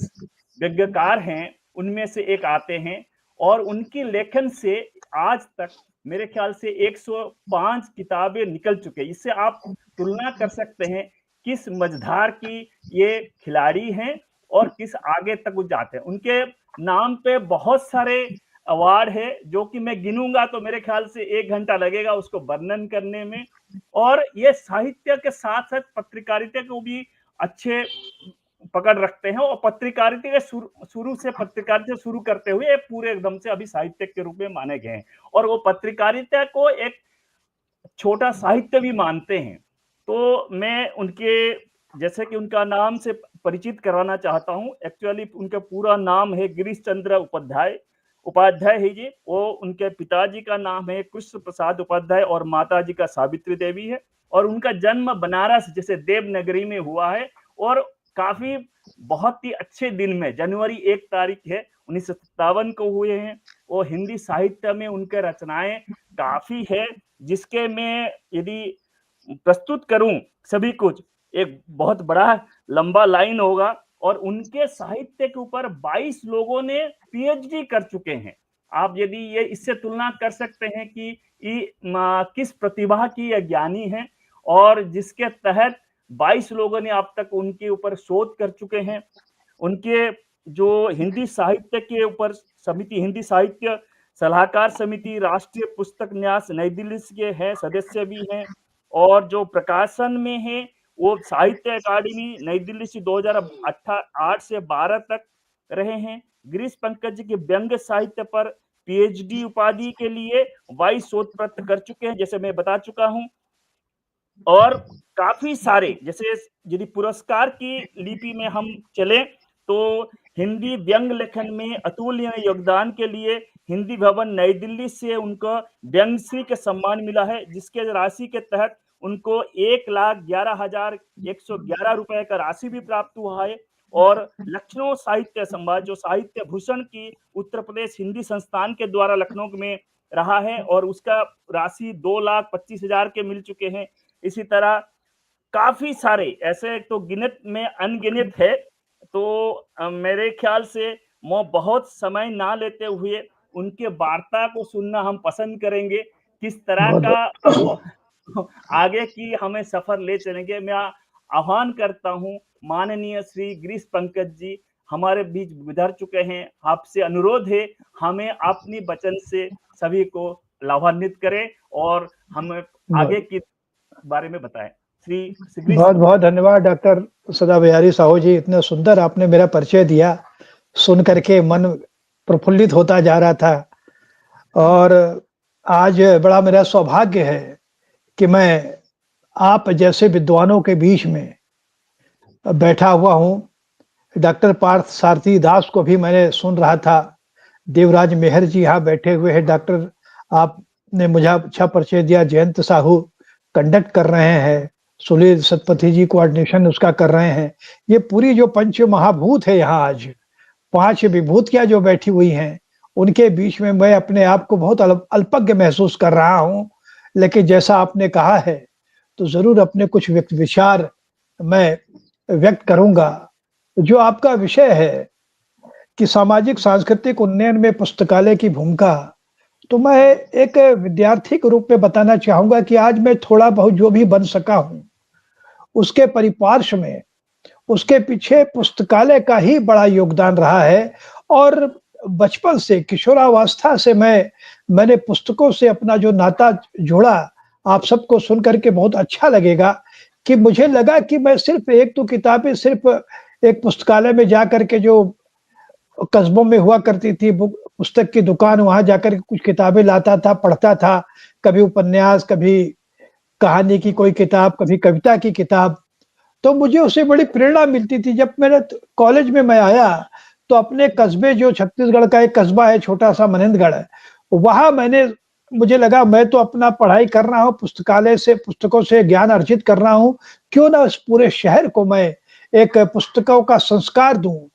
व्यंग्यकार हैं उनमें से एक आते हैं, और उनकी लेखन से आज तक मेरे ख्याल से 105 किताबें निकल चुके। इससे आप तुलना कर सकते हैं किस मझधार की ये खिलाड़ी हैं और किस आगे तक वो जाते हैं। उनके नाम पे बहुत सारे अवार्ड है, जो कि मैं गिनूंगा तो मेरे ख्याल से 1 घंटा लगेगा उसको वर्णन करने में। और ये साहित्य के साथ साथ पत्रकारिता को भी अच्छे पकड़ रखते हैं, और पत्रकारिता के शुरू से पत्रकारिता करते हुए पूरे एकदम से अभी साहित्य के रूप में माने गए हैं। और वो पत्रकारिता को एक छोटा साहित्य भी मानते हैं। तो मैं उनके जैसे कि उनका नाम से परिचित करवाना चाहता हूँ। एक्चुअली उनका पूरा नाम है गिरीश चंद्र उपाध्याय है जी। वो उनके पिताजी का नाम है कृष्ण प्रसाद उपाध्याय और माताजी का सावित्री देवी है। और उनका जन्म बनारस जैसे देवनगरी में हुआ है और काफी बहुत ही अच्छे दिन में जनवरी 1 तारीख है 1957 को हुए हैं। वो हिंदी साहित्य में उनके रचनाएं काफी है, जिसके मैं यदि प्रस्तुत करूं सभी कुछ एक बहुत बड़ा लंबा लाइन होगा। और उनके साहित्य के ऊपर 22 लोगों ने पीएचडी कर चुके हैं। आप यदि ये इससे तुलना कर सकते हैं कि किस प्रतिभा की ये ज्ञानी है और जिसके तहत 22 लोगों ने अब तक उनके ऊपर शोध कर चुके हैं। उनके जो हिंदी साहित्य के ऊपर समिति, हिंदी साहित्य सलाहकार समिति, राष्ट्रीय पुस्तक न्यास नई दिल्ली के हैं, सदस्य भी हैं। और जो प्रकाशन में है वो साहित्य अकादमी नई दिल्ली से 2008 से 12 तक रहे हैं। गिरीश पंकज जी के व्यंग्य साहित्य पर पीएचडी उपाधि के लिए 22 शोध पत्र कर चुके हैं, जैसे मैं बता चुका हूं। और काफी सारे, जैसे यदि पुरस्कार की लिपि में हम चले तो हिंदी व्यंग लेखन में अतुलनीय योगदान के लिए हिंदी भवन नई दिल्ली से उनको व्यंगश्री के सम्मान मिला है, जिसके राशि के तहत उनको 1,11,111 रुपए का राशि भी प्राप्त हुआ है। और लखनऊ साहित्य संभाग जो साहित्य भूषण की उत्तर प्रदेश हिंदी संस्थान के द्वारा लखनऊ में रहा है और उसका राशि 2,25,000 के मिल चुके हैं। इसी तरह काफी सारे ऐसे तो गिनत में अनगिनत है। तो मेरे ख्याल से मैं बहुत समय ना लेते हुए उनके वार्ता को सुनना हम पसंद करेंगे, किस तरह का वो आगे की हमें सफर ले चलेंगे। मैं आह्वान करता हूं माननीय श्री गिरीश पंकज जी हमारे बीच गुजर चुके हैं। आपसे अनुरोध है हमें अपनी वचन से सभी को लाभान्वित करें और हमें आगे की बारे में बताएं। श्री बहुत बहुत धन्यवाद डॉक्टर सदा बिहारी साहू जी, इतना सुंदर आपने मेरा परिचय दिया। सुन करके मन प्रफुल्लित होता जा रहा था। और आज बड़ा मेरा सौभाग्य है कि मैं आप जैसे विद्वानों के बीच में बैठा हुआ हूँ। डॉक्टर पार्थ सारथी दास को भी मैंने सुन रहा था। देवराज मेहर जी यहाँ बैठे हुए हैं। डॉक्टर आपने मुझे अच्छा परिचय दिया। जयंत साहू कंडक्ट कर रहे हैं। सुनील सतपथी जी कोऑर्डिनेशन उसका कर रहे हैं। ये पूरी जो पंच महाभूत है यहाँ आज 5 विभूतियां जो बैठी हुई हैं, उनके बीच में मैं अपने आप को बहुत अल्पज्ञ महसूस कर रहा हूँ। लेकिन जैसा आपने कहा है तो जरूर अपने कुछ विचार मैं व्यक्त करूंगा। जो आपका विषय है कि सामाजिक सांस्कृतिक उन्नयन में पुस्तकालय की भूमिका, तो मैं एक विद्यार्थी के रूप में बताना चाहूंगा कि आज मैं थोड़ा बहुत जो भी बन सका हूं उसके परिपार्श्व में उसके पीछे पुस्तकालय का ही बड़ा योगदान रहा है। और बचपन से किशोरावस्था से मैंने पुस्तकों से अपना जो नाता जोड़ा, आप सबको सुन करके बहुत अच्छा लगेगा कि मुझे लगा कि मैं सिर्फ एक तो किताबें सिर्फ एक पुस्तकालय में जा करके जो कस्बों में हुआ करती थी पुस्तक की दुकान, वहां जाकर कुछ किताबें लाता था, पढ़ता था। कभी उपन्यास, कभी कहानी की कोई किताब, कभी कविता की किताब। तो मुझे उससे बड़ी प्रेरणा मिलती थी। जब मेरे कॉलेज में मैं आया तो अपने कस्बे, जो छत्तीसगढ़ का एक कस्बा है छोटा सा मनेंद्रगढ़, वहां मुझे लगा मैं तो अपना पढ़ाई कर रहा हूँ, पुस्तकालय से पुस्तकों से ज्ञान अर्जित कर रहा हूँ, क्यों ना इस पूरे शहर को मैं एक पुस्तकों का संस्कार दूं।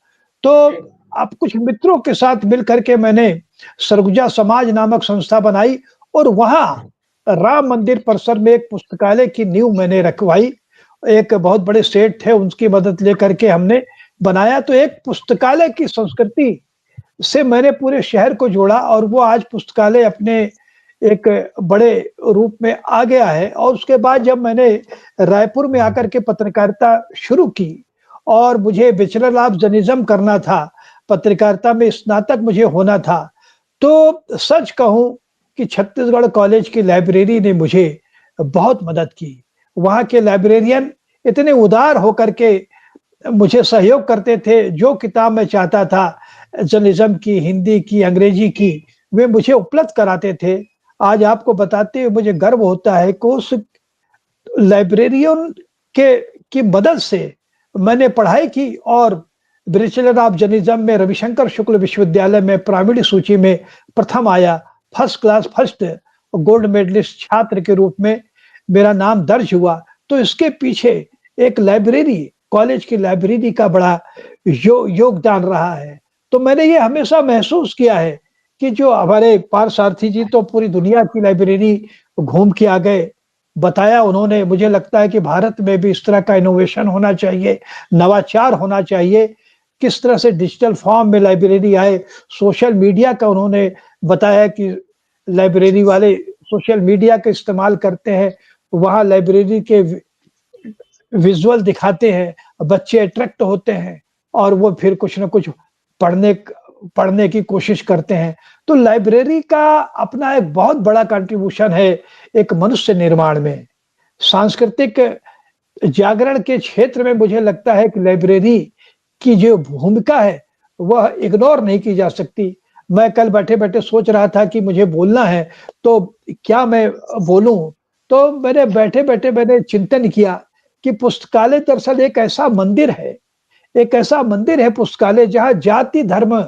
तो अब कुछ मित्रों के साथ मिल करके मैंने सरगुजा समाज नामक संस्था बनाई और वहां राम मंदिर परिसर में एक पुस्तकालय की नींव मैंने रखवाई। एक बहुत बड़े सेठ थे, उनकी मदद लेकर के हमने बनाया। तो एक पुस्तकालय की संस्कृति से मैंने पूरे शहर को जोड़ा और वो आज पुस्तकालय अपने एक बड़े रूप में आ गया है। और उसके बाद जब मैंने रायपुर में आकर के पत्रकारिता शुरू की और मुझे बैचलर ऑफ जर्नलिज्म करना था, पत्रकारिता में स्नातक मुझे होना था, तो सच कहूं कि छत्तीसगढ़ कॉलेज की लाइब्रेरी ने मुझे बहुत मदद की। वहां के लाइब्रेरियन इतने उदार होकर के मुझे सहयोग करते थे। जो किताब मैं चाहता था जर्नलिज्म की, हिंदी की, अंग्रेजी की, वे मुझे उपलब्ध कराते थे। आज आपको बताते हुए मुझे गर्व होता है कि उस लाइब्रेरियन के की मदद से मैंने पढ़ाई की और बैचलर ऑफ जर्नलिज्म में रविशंकर शुक्ल विश्वविद्यालय में प्रावीण्य सूची में प्रथम आया, first class first gold medallist छात्र के रूप में मेरा नाम दर्ज हुआ। तो इसके पीछे एक लाइब्रेरी, कॉलेज की लाइब्रेरी का बड़ा योगदान रहा है। तो मैंने ये हमेशा महसूस किया है कि जो हमारे पार्थ सारथी जी तो पूरी दुनिया की लाइब्रेरी घूम के आ गए, बताया उन्होंने। मुझे लगता है कि भारत में भी इस तरह का इनोवेशन होना चाहिए, नवाचार होना चाहिए। किस तरह से डिजिटल फॉर्म में लाइब्रेरी आए, सोशल मीडिया का उन्होंने बताया कि लाइब्रेरी वाले सोशल मीडिया का इस्तेमाल करते हैं, वहाँ लाइब्रेरी के विजुअल दिखाते हैं, बच्चे अट्रैक्ट होते हैं और वो फिर कुछ ना कुछ पढ़ने पढ़ने की कोशिश करते हैं। तो लाइब्रेरी का अपना एक बहुत बड़ा कंट्रीब्यूशन है एक मनुष्य निर्माण में। सांस्कृतिक जागरण के क्षेत्र में मुझे लगता है कि लाइब्रेरी की जो भूमिका है वह इग्नोर नहीं की जा सकती। मैं कल बैठे-बैठे सोच रहा था कि मुझे बोलना है, तो क्या मैं बोलूँ? तो मैंने बैठे-बैठे मैंने चिंतन किया कि पुस्तकालय दरअसल एक ऐसा मंदिर है पुस्तकालय जहाँ जाति धर्म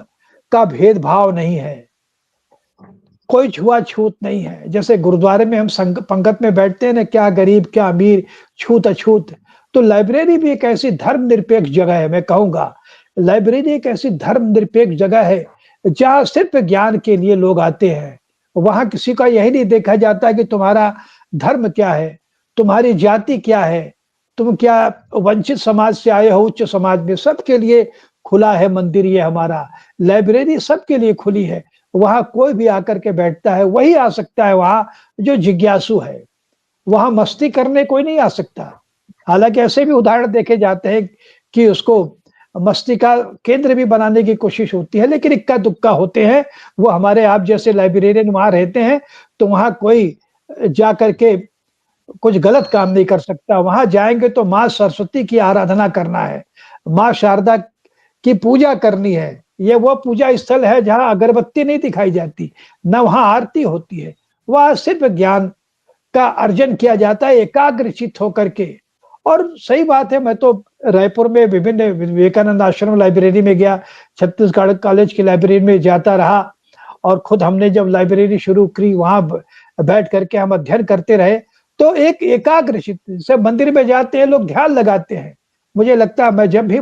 का भेदभाव नहीं है। कोई छुआ-छूत नहीं है। जैसे गुरुद्वारे में हम संग पंगत में बैठते हैं ना, क्या गरीब, क्या अमीर, छूत-अछूत। तो लाइब्रेरी भी एक ऐसी धर्मनिरपेक्ष जगह है, मैं कहूँगा। लाइब्रेरी एक ऐसी धर्मनिरपेक्ष जगह है, जहाँ सिर्फ़ ज्ञान के लिए लोग आते हैं। वहाँ किसी का यही नहीं देखा जाता कि तुम्हारा धर्म क्या है, तुम्हारी जाति क्या है, तुम क्या वंचित समाज से आए हो, उच्च समाज में, सबके लिए खुला है मंदिर ये हमारा। लाइब्रेरी सबके लिए खुली है। वहाँ कोई भी आकर के बैठता है, वही आ सकता है वहाँ जो जिज्ञासु है। वहाँ मस्ती करने कोई नहीं आ सकता। हालाँकि ऐसे भी उदाहरण देखे जाते हैं कि उसको मस्ती का केंद्र भी बनाने की कोशिश होती है, लेकिन इक्का-दुक्का होते हैं। वो हमारे आप जैसे लाइब्रेरियन वहाँ रहते हैं, तो वहाँ कोई जाकर के कुछ गलत काम नहीं कर सकता। वहाँ जाएँगे तो माँ सरस्वती की आराधना करना है, माँ शारदा की पूजा करनी है। ये वो पूजा स्थल है जहाँ अगरबत्ती नहीं दिखाई जाती, ना वहाँ आरती होती है। वहाँ सिर्फ़ ज्ञान का अर्जन किया जाता है एकाग्रचित्त होकर के। और सही बात है, मैं तो रायपुर में विभिन्न विवेकानंद आश्रम लाइब्रेरी में गया, छत्तीसगढ़ कॉलेज की लाइब्रेरी में जाता रहा और खुद हमने जब लाइब्रेरी शुरू की वहाँ बैठ करके हम अध्ययन करते रहे। तो एक एकाग्रचित्त से मंदिर में जाते हैं लोग, ध्यान लगाते हैं। मुझे लगता है मैं जब भी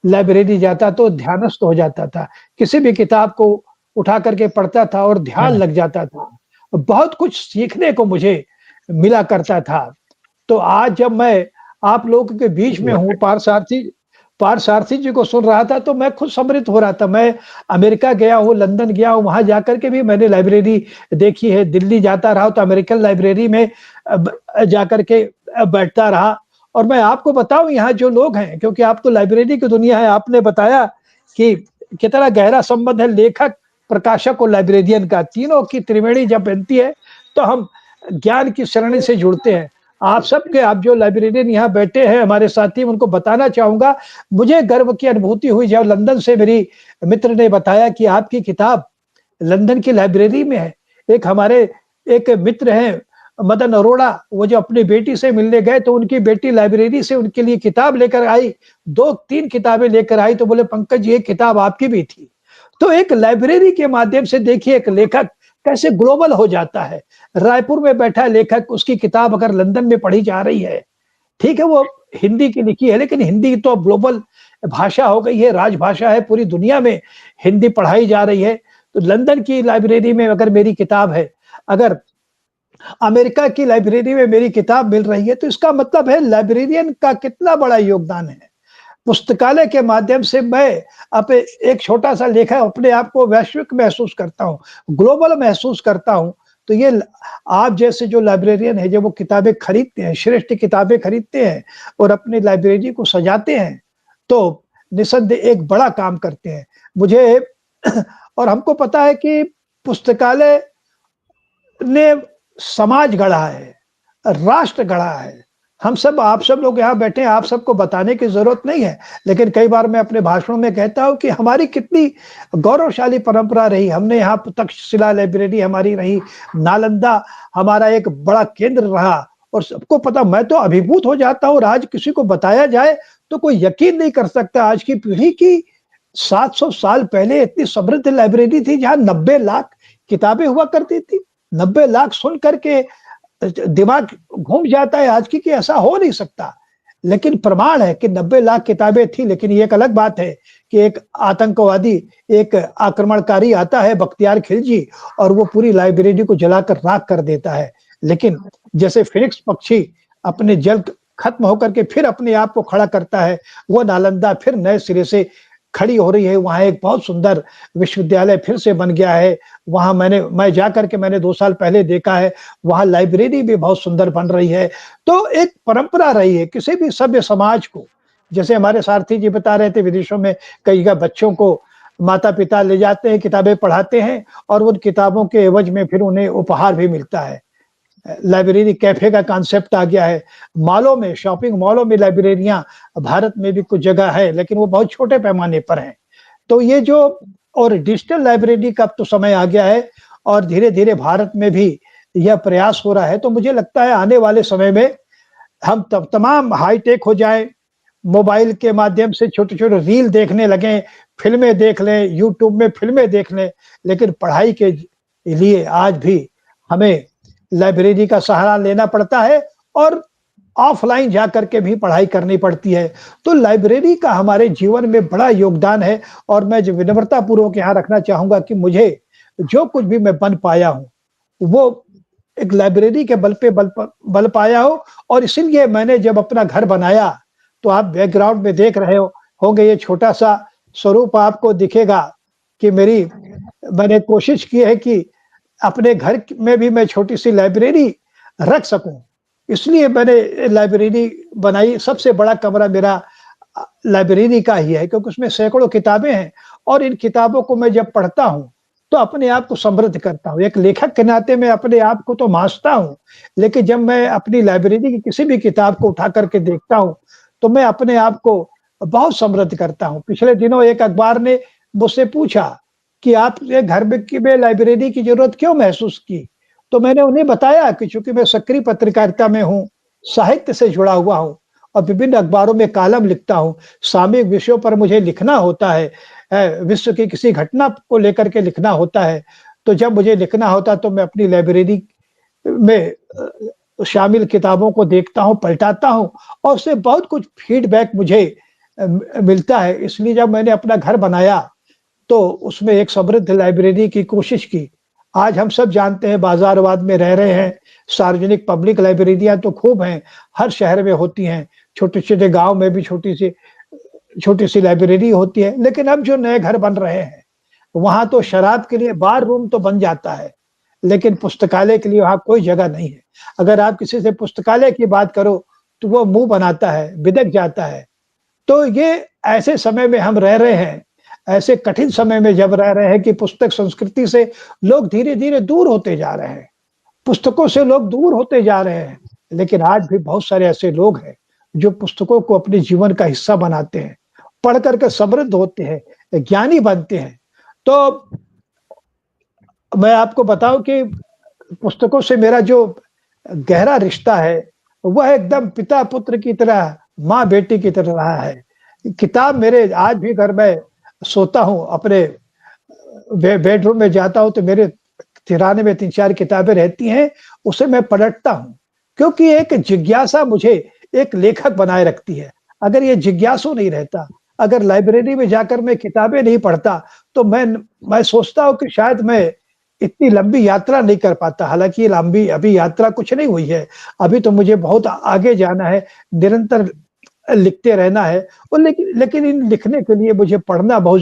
लाइब्रेरी जाता तो ध्यानस्थ हो जाता था। किसी भी किताब को उठा करके पढ़ता था और ध्यान लग जाता था। बहुत कुछ सीखने को मुझे मिला करता था। तो आज जब मैं आप लोगों के बीच में हूँ, पार्थ सारथी जी को सुन रहा था तो मैं खुद सम्मिलित हो रहा था। मैं अमेरिका गया हूँ, लंदन गया हूँ, वहाँ जाकर के भी मैंने लाइब्रेरी देखी है। दिल्ली जाता रहा तो अमेरिकन लाइब्रेरी में जाकर के बैठता रहा। और मैं आपको बताऊँ यहाँ जो लोग हैं, क्योंकि आप तो लाइब्रेरी की दुनिया है, आपने बताया कि कितना गहरा संबंध है लेखक, प्रकाशक और लाइब्रेरियन का। तीनों की त्रिवेणी जब बनती है तो हम ज्ञान की सरणी से जुड़ते हैं। आप जो लाइब्रेरियन यहाँ बैठे हैं हमारे साथी, उनको बताना चाहूँगा, मुझे गर्व की अनुभूति हुई जब लंदन से मेरी मित्र ने बताया कि आपकी किताब लंदन की लाइब्रेरी में है। हमारे एक मित्र हैं मदन अरोड़ा, वो जो अपनी बेटी से मिलने गए तो उनकी बेटी लाइब्रेरी से उनके लिए किताब लेकर आई, 2-3 किताबें लेकर आई, तो बोले पंकज जी, एक किताब आपकी भी थी। तो एक लाइब्रेरी के माध्यम से देखिए एक लेखक कैसे ग्लोबल हो जाता है। रायपुर में बैठा लेखक, उसकी किताब अगर लंदन में पढ़ी जा रही है, ठीक है वो हिंदी की लिखी है, लेकिन हिंदी तो अब ग्लोबल भाषा हो गई है, राजभाषा है, पूरी दुनिया में हिंदी पढ़ाई जा रही है। तो लंदन की लाइब्रेरी में अगर मेरी किताब है, अगर अमेरिका की लाइब्रेरी में मेरी किताब मिल रही है, तो इसका मतलब है लाइब्रेरियन का कितना बड़ा योगदान है। पुस्तकालय के माध्यम से मैं एक छोटा-सा लेखक अपने आप को वैश्विक महसूस करता हूँ, ग्लोबल महसूस करता हूँ। तो ये आप जैसे जो लाइब्रेरियन हैं, जब वो किताबें खरीदते हैं, श्रेष्ठ किताबें खरीदते हैं और अपनी लाइब्रेरी को सजाते हैं, तो निस्संदेह एक बड़ा काम करते हैं। मुझे और हमको पता है कि पुस्तकालय ने समाज गढ़ा है, राष्ट्र गढ़ा है, हम सब, आप सब लोग यहाँ बैठे हैं, आप सबको बताने की जरूरत नहीं है, लेकिन कई बार मैं अपने भाषणों में कहता हूँ कि हमारी कितनी गौरवशाली परंपरा रही। हमने यहाँ तक्षशिला लाइब्रेरी हमारी रही, नालंदा हमारा एक बड़ा केंद्र रहा, और सबको पता, मैं तो अभिभूत हो जाता हूँ, और आज किसी को बताया जाए तो कोई यकीन नहीं कर सकता। आज की पीढ़ी की 700 साल पहले इतनी समृद्ध लाइब्रेरी थी जहाँ 90 लाख किताबें हुआ करती थी। 90 लाख सुन करके दिमाग घूम जाता है आज की कि ऐसा हो नहीं सकता, लेकिन प्रमाण है कि 90 लाख किताबें थी। लेकिन ये एक अलग बात है कि एक आतंकवादी, एक आक्रमणकारी आता है, बख्तियार खिलजी, और वो पूरी लाइब्रेरी को जलाकर राख कर देता है। लेकिन जैसे फिनिक्स पक्षी अपने जल खत्म होकर के फिर अपने आप को खड़ा करता है, वो नालंदा फिर नए सिरे से खड़ी हो रही है। वहाँ एक बहुत सुंदर विश्वविद्यालय फिर से बन गया है। वहाँ मैं जाकर के मैंने 2 साल पहले देखा है, वहाँ लाइब्रेरी भी बहुत सुंदर बन रही है। तो एक परंपरा रही है किसी भी सभ्य समाज को, जैसे हमारे सारथी जी बता रहे थे, विदेशों में कई बच्चों को माता-पिता ले जाते हैं, किताबें पढ़ाते हैं, और उन किताबों के एवज में फिर उन्हें उपहार भी मिलता है। लाइब्रेरी कैफे का कॉन्सेप्ट आ गया है। मॉलों में, शॉपिंग मॉलों में लाइब्रेरियां भारत में भी कुछ जगह है, लेकिन वो बहुत छोटे पैमाने पर हैं। तो ये जो, और डिजिटल लाइब्रेरी का अब तो समय आ गया है, और धीरे-धीरे भारत में भी यह प्रयास हो रहा है। तो मुझे लगता है आने वाले समय में हम तमाम हाईटेक हो जाएं, मोबाइल के माध्यम से छोटे-छोटे रील देखने लगें, फिल्में देख लें, यूट्यूब में फिल्में देख लें, लेकिन पढ़ाई के लिए आज भी हमें लाइब्रेरी का सहारा लेना पड़ता है, और ऑफलाइन जाकर के भी पढ़ाई करनी पड़ती है। तो लाइब्रेरी का हमारे जीवन में बड़ा योगदान है, और मैं जो विनम्रता पूर्वक यहाँ रखना चाहूँगा कि मुझे जो कुछ भी मैं बन पाया हूँ, वो एक लाइब्रेरी के बल पाया हो। और इसीलिए मैंने जब अपना घर बनाया, तो आप बैकग्राउंड में देख रहे होंगे, ये छोटा-सा स्वरूप आपको दिखेगा कि मैंने कोशिश की है कि अपने घर में भी मैं छोटी-सी लाइब्रेरी रख सकूँ। इसलिए मैंने लाइब्रेरी बनाई। सबसे बड़ा कमरा मेरा लाइब्रेरी का ही है, क्योंकि उसमें सैकड़ों किताबें हैं, और इन किताबों को मैं जब पढ़ता हूँ, तो अपने आप को समृद्ध करता हूँ। एक लेखक के नाते मैं अपने आप को तो माँजता हूँ, लेकिन जब मैं अपनी लाइब्रेरी की किसी भी किताब को उठा करके देखता हूँ, तो मैं अपने आप को बहुत समृद्ध करता हूँ। पिछले दिनों एक अखबार ने मुझसे पूछा कि आपने घर में लाइब्रेरी की ज़रूरत क्यों महसूस की? तो मैंने उन्हें बताया कि चूँकि मैं सक्रिय पत्रकारिता में हूँ, साहित्य से जुड़ा हुआ हूँ, और विभिन्न अखबारों में कॉलम लिखता हूँ, सामयिक विषयों पर मुझे लिखना होता है, विश्व की किसी घटना को लेकर के लिखना होता है। तो जब मुझे लिखना होता है, तो मैं अपनी लाइब्रेरी में शामिल किताबों को देखता हूँ, पलटाता हूँ, और उससे बहुत कुछ फीडबैक मुझे मिलता है। इसलिए जब मैंने अपना घर बनाया, तो उसमें एक समृद्ध लाइब्रेरी की कोशिश की। आज हम सब जानते हैं, बाज़ारवाद में रह रहे हैं, सार्वजनिक पब्लिक लाइब्रेरियाँ तो खूब हैं, हर शहर में होती हैं, छोटे-छोटे गाँव में भी छोटी-सी लाइब्रेरी होती है। लेकिन अब जो नए घर बन रहे हैं, वहाँ तो शराब के लिए बार रूम तो बन जाता है, लेकिन पुस्तकालय के लिए वहाँ कोई जगह नहीं है। अगर आप किसी से पुस्तकालय की बात करो, तो वो मुँह बनाता है, बिदक जाता है। तो ये ऐसे समय में हम रह रहे हैं, ऐसे कठिन समय में जब रह रहे हैं कि पुस्तक संस्कृति से लोग धीरे-धीरे दूर होते जा रहे हैं। पुस्तकों से लोग दूर होते जा रहे हैं, लेकिन आज भी बहुत सारे ऐसे लोग हैं, जो पुस्तकों को अपने जीवन का हिस्सा बनाते हैं, पढ़ कर के समृद्ध होते हैं, ज्ञानी बनते हैं। तो मैं आपको बताऊँ कि पुस्तकों से मेरा जो गहरा रिश्ता है, वह एकदम पिता-पुत्र की तरह, माँ-बेटी की तरह रहा है। किताब मेरे आज भी, अगर मैं सोता हूँ, अपने बेडरूम में जाता हूँ, तो मेरे तिराने में 3-4 किताबें रहती हैं, उसे मैं पलटता हूँ, क्योंकि एक जिज्ञासा मुझे एक लेखक बनाए रखती है। अगर ये जिज्ञासु नहीं रहता, अगर लाइब्रेरी में जाकर मैं किताबें नहीं पढ़ता, तो मैं सोचता हूँ कि शायद मैं इतनी लंबी यात्रा नहीं कर पाता। हालाँकि ये लंबी अभी यात्रा कुछ नहीं हुई है, अभी तो मुझे बहुत आगे जाना है, निरंतर लिखते रहना है, और लेकिन इन लिखने के लिए मुझे पढ़ना बहुत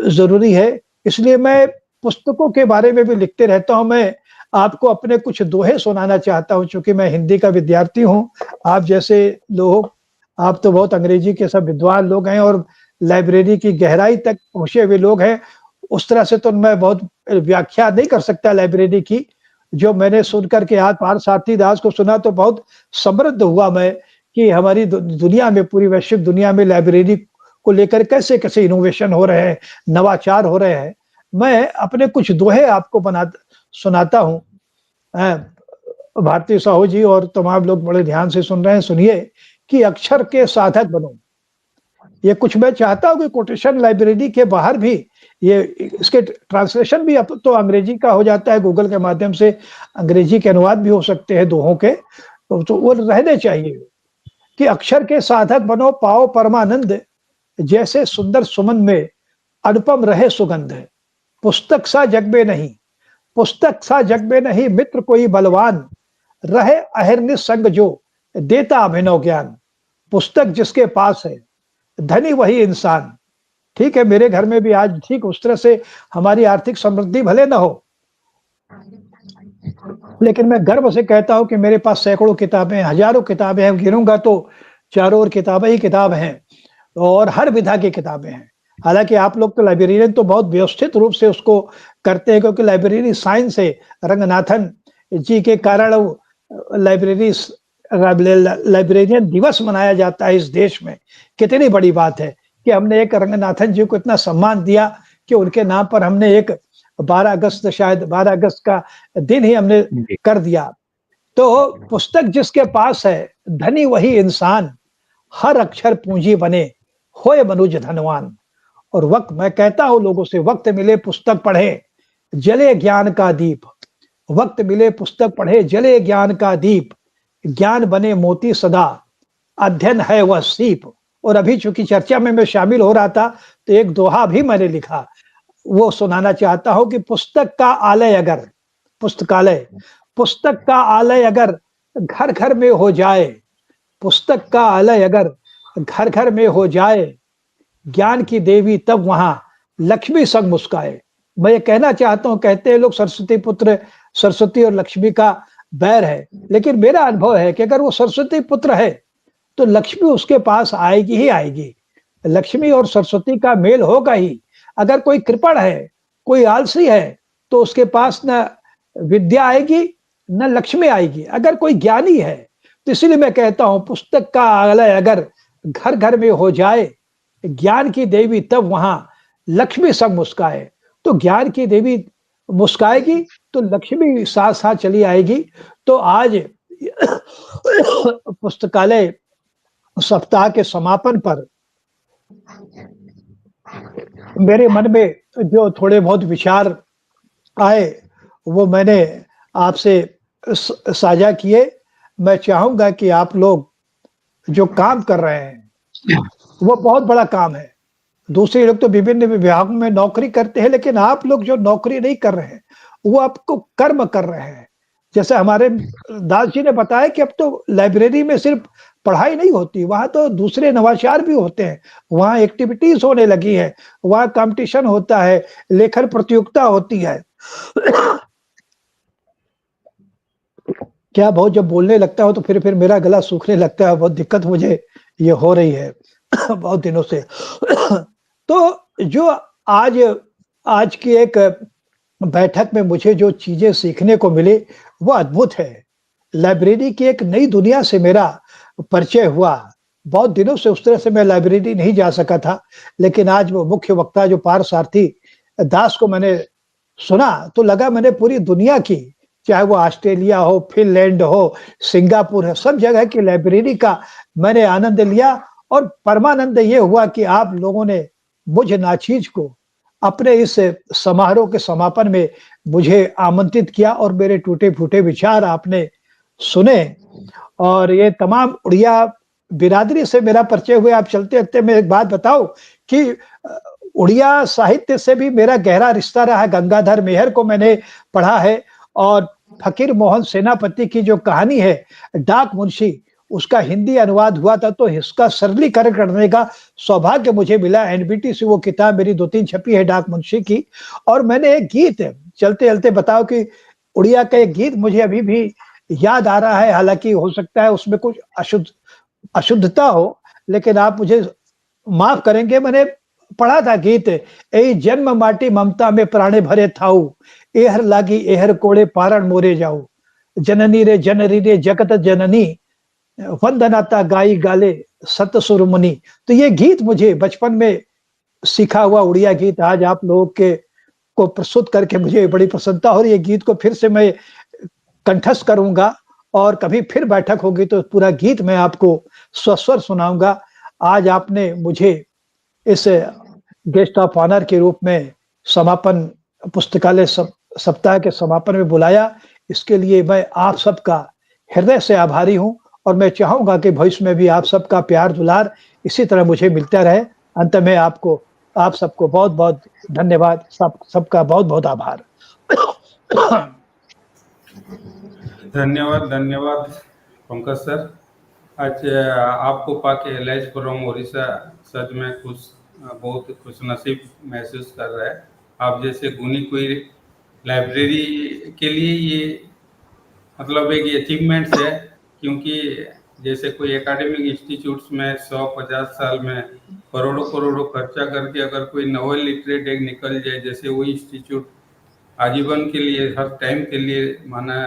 ज़रूरी है। इसलिए मैं पुस्तकों के बारे में भी लिखते रहता हूँ। मैं आपको अपने कुछ दोहे सुनाना चाहता हूँ, चूँकि मैं हिंदी का विद्यार्थी हूँ। आप जैसे लोग, आप तो बहुत अंग्रेजी के सब विद्वान लोग हैं, और लाइब्रेरी की गहराई तक पहुँचे हुए लोग हैं। उस तरह से तो मैं बहुत व्याख्या नहीं कर सकता लाइब्रेरी की, जो मैंने सुनकर के आज पार्थ सारथी दास को सुना तो बहुत समृद्ध हुआ मैं कि हमारी दुनिया में, पूरी वैश्विक दुनिया में लाइब्रेरी को लेकर कैसे कैसे इनोवेशन हो रहे हैं, नवाचार हो रहे हैं। मैं अपने कुछ दोहे आपको सुनाता हूँ। भारती साहू जी और तमाम लोग बड़े ध्यान से सुन रहे हैं, सुनिए कि अक्षर के साधक बनो। ये कुछ मैं चाहता हूँ कि कोटेशन लाइब्रेरी के बाहर भी ये इसके ट्रांसलेशन भी अब तो अंग्रेजी का हो जाता है, गूगल के माध्यम से अंग्रेजी के अनुवाद भी हो सकते हैं दोहों के, तो वो रहने चाहिए कि अक्षर के साधक बनो, पाओ परमानंद, जैसे सुंदर सुमन में अनुपम रहे सुगंध। पुस्तक सा जग में नहीं, पुस्तक सा जग में नहीं, मित्र कोई बलवान, रहे अहिर्निश संग जो देता अभिनव ज्ञान। पुस्तक जिसके पास है, धनी वही इंसान। ठीक है, मेरे घर में भी आज ठीक उस तरह से हमारी आर्थिक समृद्धि भले ना हो, लेकिन मैं गर्व से कहता हूं कि मेरे पास सैकड़ों किताबें, हजारों किताबें हैं, गिनूंगा तो चारों ओर किताबें ही किताब हैं और हर विधा की किताबें हैं। हालांकि आप लोग तो लाइब्रेरियन तो बहुत व्यवस्थित रूप से उसको करते हैं, क्योंकि लाइब्रेरी साइंस है। रंगनाथन जी के कारण लाइब्रेरी लाइब्रेरियन दिवस मनाया जाता है इस देश में। कितनी बड़ी बात है कि हमने एक रंगनाथन जी को इतना सम्मान दिया कि उनके नाम पर हमने एक 12 अगस्त, शायद 12 अगस्त का दिन ही हमने कर दिया। तो पुस्तक जिसके पास है, धनी वही इंसान, हर अक्षर पूंजी बने, होए मनुज धनवान। और वक्त, मैं कहता हूं लोगों से, वक्त मिले पुस्तक पढ़े, जले ज्ञान का दीप। वक्त मिले पुस्तक पढ़े, जले ज्ञान का दीप, ज्ञान बने मोती सदा, अध्ययन है वह सीप। और अभी चूंकि चर्चा में मैं शामिल हो रहा था तो एक दोहा भी मैंने लिखा, वो सुनाना चाहता हूं कि पुस्तक का आलय अगर, पुस्तकालय, पुस्तक का आलय अगर घर घर में हो जाए, पुस्तक का आलय अगर घर घर में हो जाए, ज्ञान की देवी तब वहां लक्ष्मी संग मुस्काए। मैं ये कहना चाहता हूं, कहते हैं लोग सरस्वती पुत्र, सरस्वती और लक्ष्मी का बैर है, लेकिन मेरा अनुभव है कि अगर वो सरस्वती पुत्र है तो लक्ष्मी उसके पास आएगी ही आएगी। लक्ष्मी और सरस्वती का मेल होगा ही। अगर कोई कृपण है, कोई आलसी है, तो उसके पास न विद्या आएगी न लक्ष्मी आएगी। अगर कोई ज्ञानी है, तो इसीलिए मैं कहता हूं पुस्तक का आलय अगर घर घर में हो जाए, ज्ञान की देवी तब वहां लक्ष्मी संग मुस्काए। तो ज्ञान की देवी मुस्काएगी तो लक्ष्मी साथ साथ चली आएगी। तो आज पुस्तकालय सप्ताह के समापन पर मेरे मन में जो थोड़े बहुत विचार आए वो मैंने आपसे साझा किए। मैं चाहूंगा कि आप लोग जो काम कर रहे हैं वो बहुत बड़ा काम है। दूसरे लोग तो विभिन्न विभागों में नौकरी करते हैं, लेकिन आप लोग जो नौकरी नहीं कर रहे हैं वो आपको कर्म कर रहे हैं। जैसे हमारे दास जी ने बताया कि अब तो लाइब्रेरी में सिर्फ पढ़ाई नहीं होती, वहां तो दूसरे नवाचार भी होते हैं, वहां एक्टिविटीज होने लगी है, वहां कंपटीशन होता है, लेखन प्रतियोगिता होती है। क्या बहुत जब बोलने लगता हो तो फिर मेरा गला सूखने लगता है, बहुत दिक्कत मुझे ये हो रही है बहुत दिनों से। तो जो आज की एक बैठक में मुझे जो चीजें सीखने को मिली वो अद्भुत है। लाइब्रेरी की एक नई दुनिया से मेरा परिचय हुआ। बहुत दिनों से उस तरह से मैं लाइब्रेरी नहीं जा सका था, लेकिन आज वो मुख्य वक्ता जो पार्थ सारथी दास को मैंने सुना तो लगा मैंने पूरी दुनिया की, चाहे वो ऑस्ट्रेलिया हो, फिनलैंड हो, सिंगापुर है, सब जगह की लाइब्रेरी का मैंने आनंद लिया। और परमानंद ये हुआ कि आप लोगों ने मुझ नाचीज को अपने इस समारोह के समापन में मुझे आमंत्रित किया और मेरे टूटे फूटे विचार आपने सुने। और ये तमाम उड़िया बिरादरी से मेरा परिचय हुआ। आप चलते चलते मैं एक बात बताऊं कि उड़िया साहित्य से भी मेरा गहरा रिश्ता रहा है। गंगाधर मेहर को मैंने पढ़ा है और फकीर मोहन सेनापति की जो कहानी है डाक मुंशी, उसका हिंदी अनुवाद हुआ था, तो इसका सरलीकरण करने का सौभाग्य मुझे मिला। एनबीटी से वो किताब मेरी 2-3 छपी है डाक मुंशी की। और मैंने एक गीत चलते चलते बताओ कि उड़िया का एक गीत मुझे अभी भी याद आ रहा है, हालांकि हो सकता है उसमें कुछ अशुद्धता हो, लेकिन आप मुझे माफ करेंगे। मैंने पढ़ा था गीत, ए जन्म माटी ममता में प्राणे भरे थाऊ, एहर लागी एहर कोड़े पारण मोरे जाओ, जननी रे जगत जननी, वंदनाता गाई गाले सत सुर मुनि। तो ये गीत मुझे बचपन में सीखा हुआ उड़िया गीत आज आप लोगों के को प्रस्तुत करके मुझे बड़ी प्रसन्नता हो रही है। गीत को फिर से मैं कंठस्थ करूंगा और कभी फिर बैठक होगी तो पूरा गीत मैं आपको स्वस्वर सुनाऊंगा। आज आपने मुझे इस गेस्ट ऑफ ऑनर के रूप में समापन पुस्तकालय सप्ताह के समापन में बुलाया, इसके लिए मैं आप सबका हृदय से आभारी हूं और मैं चाहूंगा कि भविष्य में भी आप सबका प्यार दुलार इसी तरह मुझे मिलता रहे। अंत में आप सबको बहुत बहुत धन्यवाद, सबका बहुत बहुत आभार। धन्यवाद पंकज सर। आज आपको पाके लिस्फोरम ओडिशा सच में बहुत खुश नसीब महसूस कर रहा है। आप जैसे गुणी कोई लाइब्रेरी के लिए ये मतलब एक अचीवमेंट्स है, क्योंकि जैसे कोई एकेडमिक इंस्टीट्यूट्स में 150 साल में करोड़ों करोड़ों खर्चा करके अगर कोई नोवेल लिटरेट एक निकल जाए, जैसे वो इंस्टीट्यूट आजीवन के लिए हर टाइम के लिए माना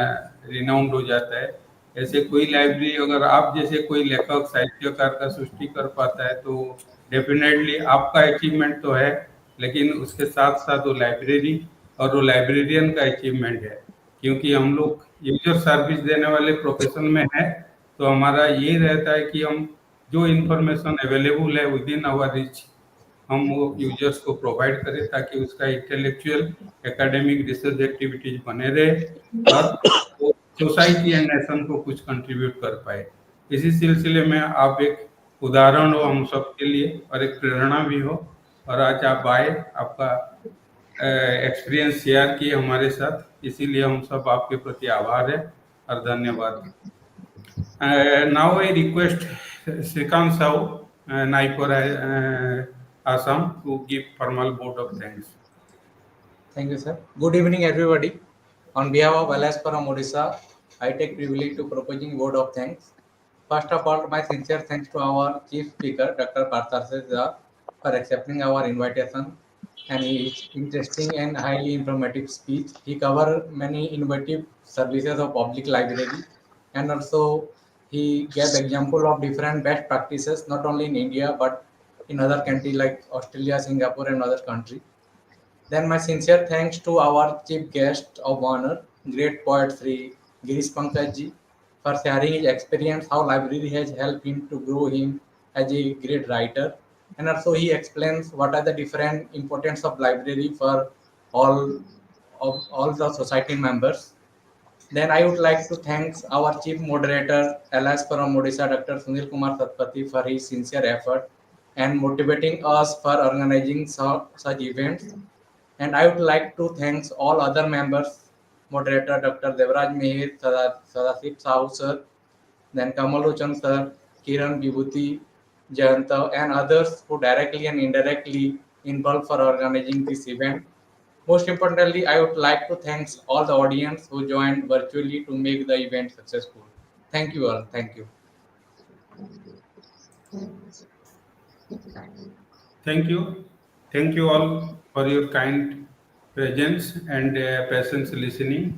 रिनाउंड हो जाता है, ऐसे कोई लाइब्रेरी अगर आप जैसे कोई लेखक साहित्यकार का सृष्टि कर पाता है तो डेफिनेटली आपका अचीवमेंट तो है, लेकिन उसके साथ साथ वो लाइब्रेरी और वो लाइब्रेरियन का अचीवमेंट है। क्योंकि हम लोग यूजर सर्विस देने वाले प्रोफेशन में है, तो हमारा ये रहता है कि हम जो इंफॉर्मेशन अवेलेबल है विद इन आवर रीच हम वो यूजर्स को प्रोवाइड करें, ताकि उसका इंटेलेक्चुअल एकेडमिक रिसर्च एक्टिविटीज बने रहे और वो सोसाइटी एंड नेशन को कुछ कंट्रीब्यूट कर पाए। इसी सिलसिले में आप एक उदाहरण हो हम सब के लिए और एक प्रेरणा भी हो, और आज आप आए, आपका एक्सपीरियंस शेयर किए हमारे साथ, इसीलिए हम सब आपके प्रति आभार है और धन्यवाद। Now I request Shrikant Sahu, Naipur, Assam, to give formal vote of thanks. Thank you, sir. Good evening, everybody. On behalf of Lisforum Odisha, I take privilege to proposing vote of thanks. First of all, my sincere thanks to our chief speaker, Dr. Partha Sarathi, for accepting our invitation and his interesting and highly informative speech. He covered many innovative services of public library, and also he gave example of different best practices not only in India but in other countries like Australia, Singapore, and other countries. Then my sincere thanks to our chief guest of honor, great poet Shri Girish Pankaj for sharing his experience, how library has helped him to grow him as a great writer. And also he explains what are the different importance of library for all all the society members. Then I would like to thank our chief moderator, Alias from Odisha, Dr. Sunil Kumar Satpathy, for his sincere effort and motivating us for organizing such events. And I would like to thank all other members, moderator Dr. Devraj Mehir, Sadasip Sahu sir, then Kamalochan sir, Kiran Vibhuti, Jayanta, and others who directly and indirectly involved for organizing this event. Most importantly, I would like to thank all the audience who joined virtually to make the event successful. Thank you all. Thank you. Thank you. Thank you all for your kind presence and patience listening to